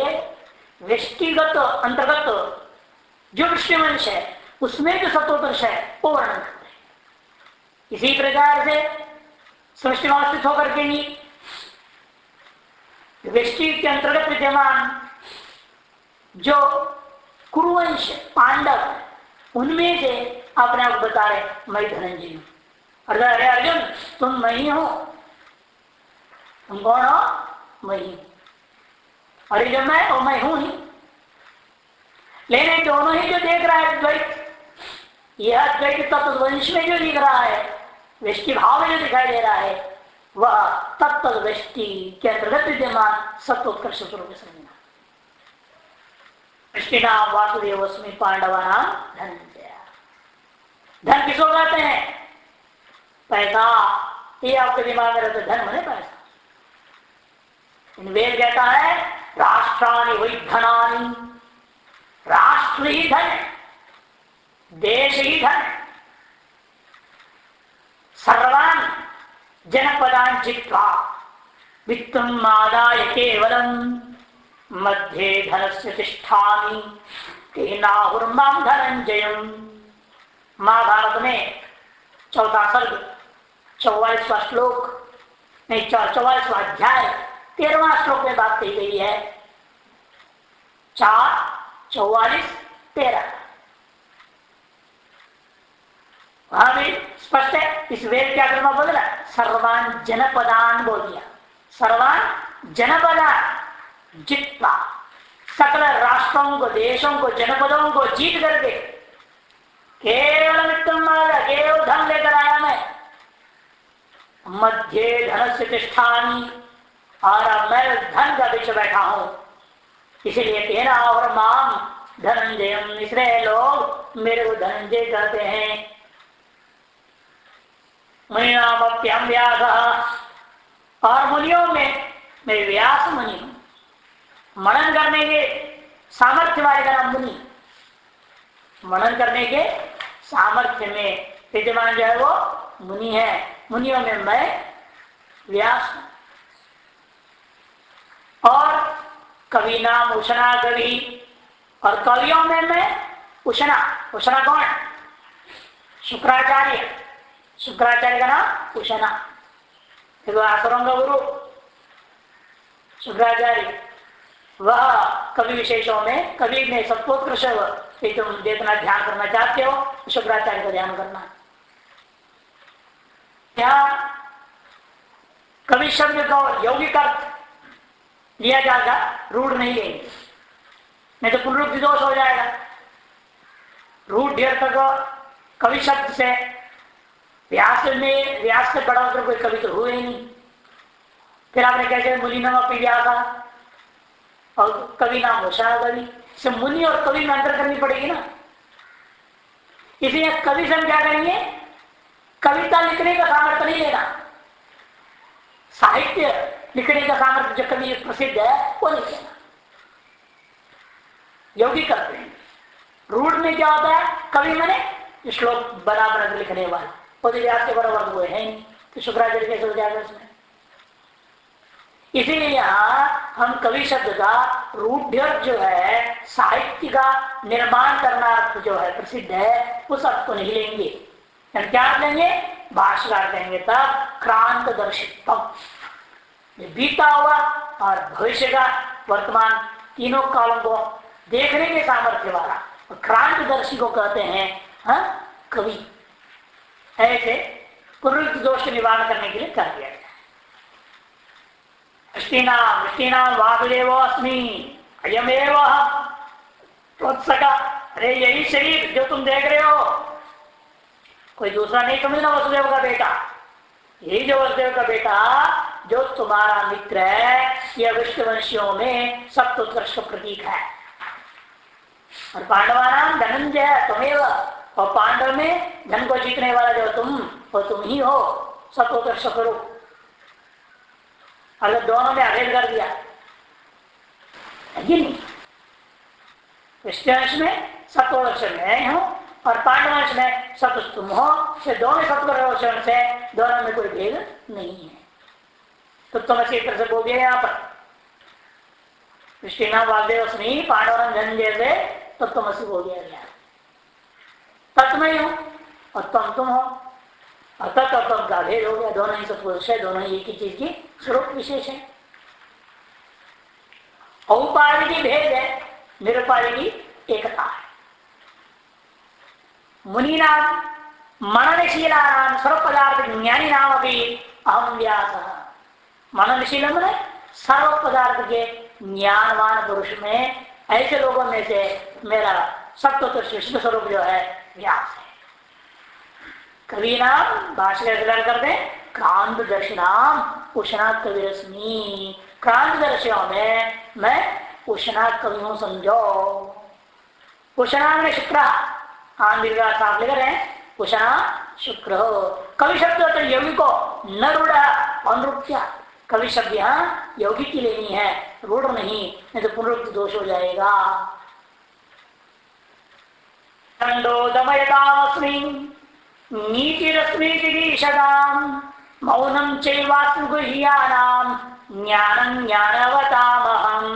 Speaker 1: व्यष्टिगत अंतर्गत जो वृष्णिवंश है उसमें जो सत्योत्कर्ष है वो वर्णन करते हैं। इसी प्रकार से समष्टि भाव स्थित होकर के ही व्यष्टि के अंतर्गत विद्यमान जो कुरुवंश पांडव, उनमें से अपने आप बता रहे मैं धनंजय हूं। अरे अर्जुन तुम मैं ही हो, तुम कौन हो, मैं ही। अरे जो मैं और मैं हूं ही, लेकिन दोनों ही जो देख रहा है द्वैत, यह द्वैत तत्वंश में जो दिख रहा है, व्यष्टि भाव में जो दिखाई दे रहा है, वह तत्व व्यष्टि के अंतर्गत विद्यमान सत्योत्कर्ष स्वरूप समझना। कृष्णा वासुदेव अस्मि पांडवानां धनंजय। धन किसको कहते हैं, पैसा, ये आपके दिमाग में रहता, धन होने पैसा। वेद कहता है राष्ट्राणि वै धनानि, राष्ट्र ही धन, देश ही धन, सर्वान् जनपदान् जित्वा वित्तम् आदाय केवलम् मध्ये धनस्य तिष्ठामि तेनाहुर्मां धनंजयम्। महाभारत में 4था सर्ग 44वां श्लोक नहीं 44वां अध्याय 13वां श्लोक में बात कही गई है। 4, 44, 13 वहां भी स्पष्ट है। इस वेद क्या कर्म बोल रहा, सर्वान जनपदान बोल दिया। सर्वान जनपदान जितना सकल राष्ट्रों को, देशों को, जनपदों को जीत करके केवल केवल धन लेकर आया मैं, मध्य धन से तिष्ठानी, और अब मैं धन का बीच बैठा हूं, इसलिए तेना और माम धनंजयम, इसलिए लोग मेरे को धनंजय कहते हैं। मुनिनामप्यहं व्यासः, और मुनियों में मैं व्यास मुनि हूं। मनन करने के सामर्थ्य वाले का नाम मुनि, मनन करने के सामर्थ्य में विद्यमान जो है वो मुनि है। मुनियों में मैं व्यास हूं। कवि नाम उष्णा कवि, और कवियों में मैं उष्णा। उष्णा कौन? शुक्राचार्य। शुक्राचार्य का नाम उष्णा। फिर आसुरों का गुरु शुक्राचार्य, वह कवि विशेषों में कवि में सत्वोत्कृष्ट। तुम देखना ध्यान करना चाहते हो शुक्राचार्य का ध्यान करना। यहाँ कवि शब्द को यौगिक अर्थ लिया जाएगा, रूढ़ नहीं लेंगे, नहीं तो पुनरुक्ति दोष हो जाएगा। रूढ़ अर्थ को कवि शब्द से व्यास से बड़ा होकर कोई कवि तो हुए ही नहीं। फिर आपने कैसे मुनि नाम अपनी व्यासा और कवि नाम होशा कवि, से मुनि और कवि में अंतर करनी पड़ेगी ना। इसलिए कवि से हम क्या करेंगे, कविता लिखने का सामर्थ्य नहीं लेना, साहित्य लिखने का सामर्थ्य जो कवि प्रसिद्ध है वो नहीं लेना, यौगिक करते हैं। रूढ़ में क्या होता है, कवि मैंने श्लोक बराबर लिखने वाला, वो तो व्यास के बराबर हुए है नहीं, तो शुक्राचार्य कैसे हो जाएगा उसमें। इसीलिए यहाँ हम कवि शब्द का रूढ़ जो है साहित्य का निर्माण करना अर्थ जो है प्रसिद्ध है, उस अर्थ को नहीं लेंगे। हम क्या लेंगे, भाष्यकार कहेंगे तब क्रांत दर्शित्व, बीता हुआ और भविष्य का वर्तमान तीनों कालों को देखने के सामर्थ्य वाला क्रांतदर्शी को कहते हैं कवि। ऐसे पुनरुक्ति दोष के निवारण करने के लिए कह दिया गया। वृष्टिनाम वासुदेव अस्मि अयमेव त्वत्सखा। अरे यही शरीर जो तुम देख रहे हो, कोई दूसरा नहीं समझना, वसुदेव का बेटा, यही जो वसुदेव का बेटा जो तुम्हारा मित्र है, यह विष्णुवंशियों में सप्तोत्कर्ष प्रतीक है। और पांडवानाम धनंजय है तुम्हें, और पांडव में धन को जीतने वाला जो तुम, वो तुम ही हो, सप्तोत्कर्ष करो। अगर दोनों में अभेद कर दिया, ये नहीं, विष्णुवंश में सप्तोत्कर्ष मैं हूं और पांडवंश में सप्त तुम हो, दोनों सप्तोत्कर्ष से दोनों में कोई भेद नहीं है। तो तुम इसी तरह से बोल दिया यहाँ पर, विष्णु वासुदेव स्मी पांडव धनंजय से तो तुम ऐसे बोल दिया गया, तत्मय हो और तुम हो, और तत् और तुम का भेद हो गया। दोनों ही सत्पुरुष है, दोनों ही एक ही चीज की स्वरूप विशेष है। औपाधिक भेद है, निरुपाधिक एकता है। मुनि नाम मननशीला नाम सर्व पदार्थ ज्ञानी नाम अभी अहम व्यास। मननशील मैंने सर्व पदार्थ के ज्ञानवान पुरुष में, ऐसे लोगों में से मेरा सप्तोत्कर्ष स्वरूप जो है व्यास है। कवि नाम भाष्य करते क्रांत दर्शनाम उष्णा कवि रश्मि। क्रांत दर्शियों में मैं उष्णा कवि हूं, समझो। उष्णा में शुक्र, हाँ दीर्घा साफ लिख रहे हैं, उष्णा शुक्र। कवि शब्द तो योगी को न रूढ़ अनुरूप्या, कवि शब्द यहाँ योगी की लेनी है, रूढ़ नहीं तो पुनरुक्त दोष हो जाएगा। दंडो दमयतामस्मि नीतिरस्मि जिगीषताम् मौनं चैवास्मि गुह्यानां ज्ञानं ज्ञानवतामहम्।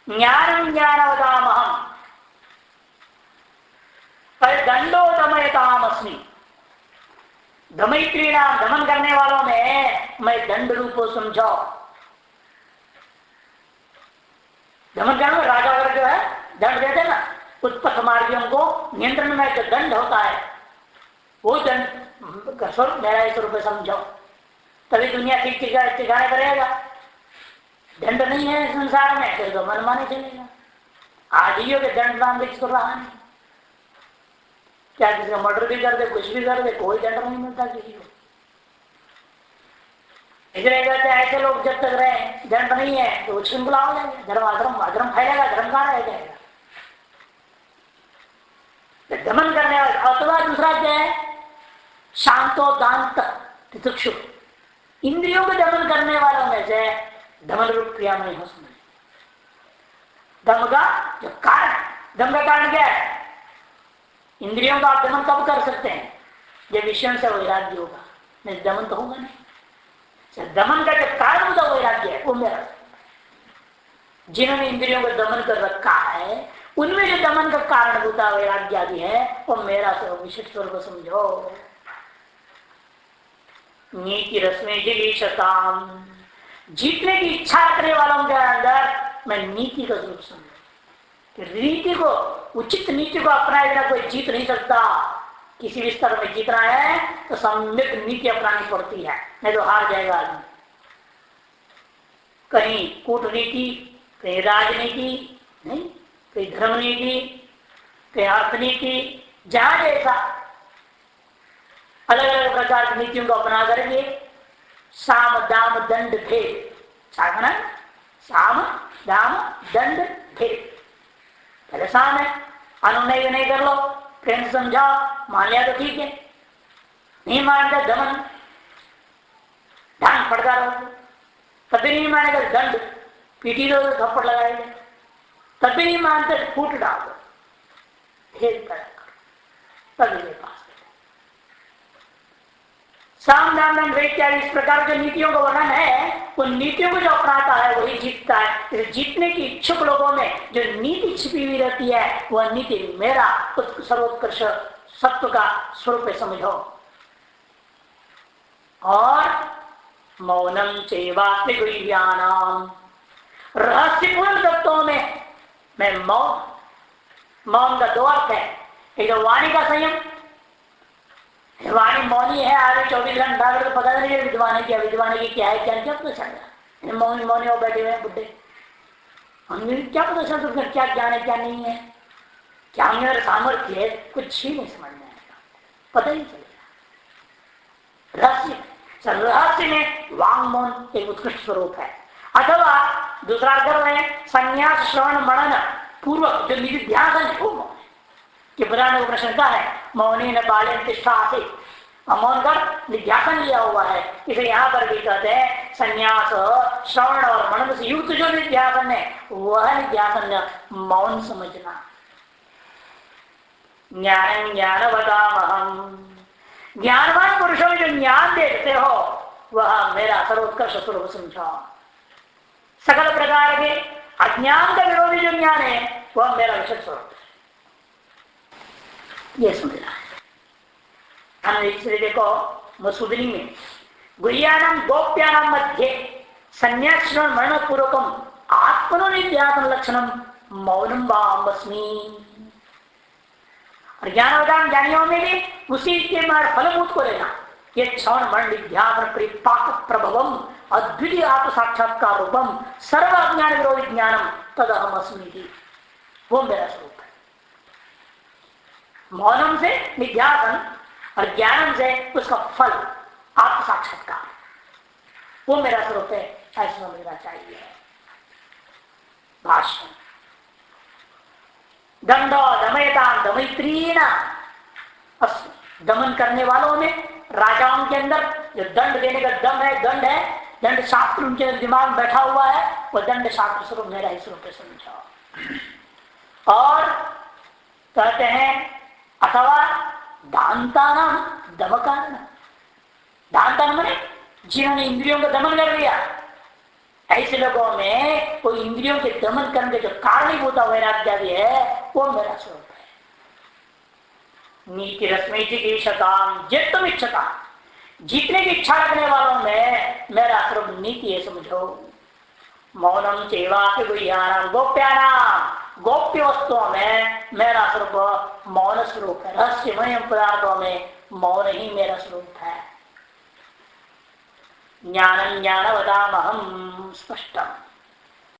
Speaker 1: ज्ञानं ज्ञानवतामहम्, पर दंडो दमयतामस्मि, दमयित्री नाम दमन करने वालों में मैं दंड रूप को समझो। दमन करने राजा वगैरह जो है दंड देते ना, उत्पथ मार्गियों को नियंत्रण में जो दंड होता है, वो दंड स्वरूप मेरा इस रूप में समझो, तभी दुनिया ठीक ठिकाने करेगा। दंड नहीं है संसार में फिर तो मन माने चलेगा। आज ही के दंड नाम लिख रहा नहीं, क्या किसी का मर्डर भी कर दे, कुछ भी कर दे, कोई दंड नहीं मिलता किसी को। इसलिए कहते हैं ऐसे लोग जब तक रहे दंड नहीं है तो श्रृंखला हो जाएगा, धर्म अधर्म अधर्म फैलेगा, धर्म कहाँ रह जाएगा। दमन करने वाला, अथवा दूसरा क्या है शांतो दांत तितिक्षु, इंद्रियों को दमन करने वालों में से दमन रूप क्रिया नहीं हो समझ। दम का जो कारण, दम का कारण क्या है, इंद्रियों का आप दमन कब कर सकते हैं, जब विषयों से वैराग्य होगा, नहीं दमन तो होगा नहीं। दमन का जो कारण होता वैराग्य है वो मेरा। जिन्होंने इंद्रियों को दमन कर रखा है, उनमें जो दमन का कारण होता वैराग्य आदि है, वो मेरा स्वरूप विशिष्ट स्वरूप समझो। नीति रश्मि जिगीषताम, जीतने की इच्छा रखने वालों के अंदर मैं नीति का स्वरूप समझो। रीति को, उचित नीति को अपनाए बिना कोई जीत नहीं सकता। किसी भी स्तर में जीतना है तो सम्यक नीति अपनानी पड़ती है, नहीं तो हार जाएगा आदमी। कहीं कूटनीति, कहीं राजनीति, नहीं कहीं धर्म नीति, कहीं अर्थनीति, जहां जैसा अलग अलग प्रकार की नीतियों को अपना करके साम दाम दंड भेद, साम दाम दंड भेद। पहले साम है, अनुनय भी नहीं कर लो, प्रेम से समझाओ, मान लिया तो ठीक है, नहीं मानता दमन, ढंग फटका रहो, तब भी नहीं मानेगा दंड, पीटी दो तो थप्पड़ लगाएगा, तब भी नहीं मानते फूट डाल दो, भेद पैदा करो, तभी मेरे पास साम दाम दंड भेद इत्यादि इस प्रकार जो नीतियों का वर्णन है, उन नीतियों को जो अपनाता है वही जीतता है। जीतने की इच्छुक लोगों में जो नीति छिपी हुई रहती है, वह नीति मेरा सर्वोत्कृष्ट सत्व का स्वरूप समझो। और मौनम चैवास्मिक विज्ञानम, रहस्यपूर्ण तत्वों में मैं मौन का दो अर्थ है, एक तो वाणी का संयम, वाणी मौनी है, आगे 24 घंटा तो पता नहीं है विद्वान की क्या है, क्या पता चल रहा, मौनी मौनी हो बैठे हुए बुढ़े, हमें क्या पता चल सकता क्या ज्ञान है क्या नहीं है, क्या मेरा सामर्थ्य है, कुछ ही नहीं समझ में आएगा, पता ही चलेगा। रहस्य में वांग मौन एक उत्कृष्ट स्वरूप है। अथवा दूसरा अर्थ में संन्यास श्रवण मनन पूर्वक जो निधिध्यासन है वो मौन, कि पुराण प्रश्न का है मौनी न बाले तिष्ठा से, मौन कर निध्यासन लिया हुआ है। इसे यहाँ पर भी कहते हैं संन्यास श्रवण और मनन से युक्त जो निध्यासन है वह निध्यासन मौन समझना। ज्ञान ज्ञानवतामहम, ज्ञानवान पुरुषों में जो ज्ञान देखते हो वह मेरा सर्वोत्कृष्ट स्वरूप समझो। सकल प्रकार के अज्ञान का विरोधी जो ज्ञान है वह मेरा विशेष स्वरूप है, यह समझना है। इसलिए देखो मसूदनी में गुह्यानाम गोप्यानाम मध्य संन्यास मरण पूर्वकम आत्मनिध्यासन लक्षणम मौनम वामस्मी। और ज्ञानवदान ज्ञानियों में भी उसी के फलभूत को लेना, ये श्रवण मरण निध्यासन परिपाक प्रभवम अद्वितीय आत्म साक्षात्कार रूपम सर्व अज्ञान विरोधी ज्ञानम तद अहम अस्मि, वो मेरा स्वरूप है। मौनम से निध्यासन और ज्ञानम से उसका फल आत्म साक्षात्कार, वो मेरा स्वरूप है, ऐसा समझना चाहिए। भाष्य दंडो दमयता दमयित्रीण, दमन करने वालों में राजाओं के अंदर जो दंड देने का दम है, दंड है, दंड शास्त्र उनके दिमाग में बैठा हुआ है, वो दंड शास्त्र स्वरूप मेरा ही स्वरूप समझो। और कहते हैं अथवा दांतानाम दमकान, दांतान माने जिन्होंने इंद्रियों का दमन कर लिया, ऐसे लोगों में कोई इंद्रियों के दमन करने के जो कारणीभूत वैराग्य है वो मेरा स्वरूप है। नीति रश्मि जिगीषताम जितम इच्छता, जीतने की इच्छा रखने वालों में मेरा स्वरूप नीति है समझो। मौनम चैवास्मिक गुह्यानाम गोप्यानाम, गोप्य वस्तुओं में मेरा स्वरूप मौन स्वरूप है। रहस्यमय पदार्थों में मौन ही मेरा स्वरूप है। ज्ञानम ज्ञानवदामहम स्पष्टम,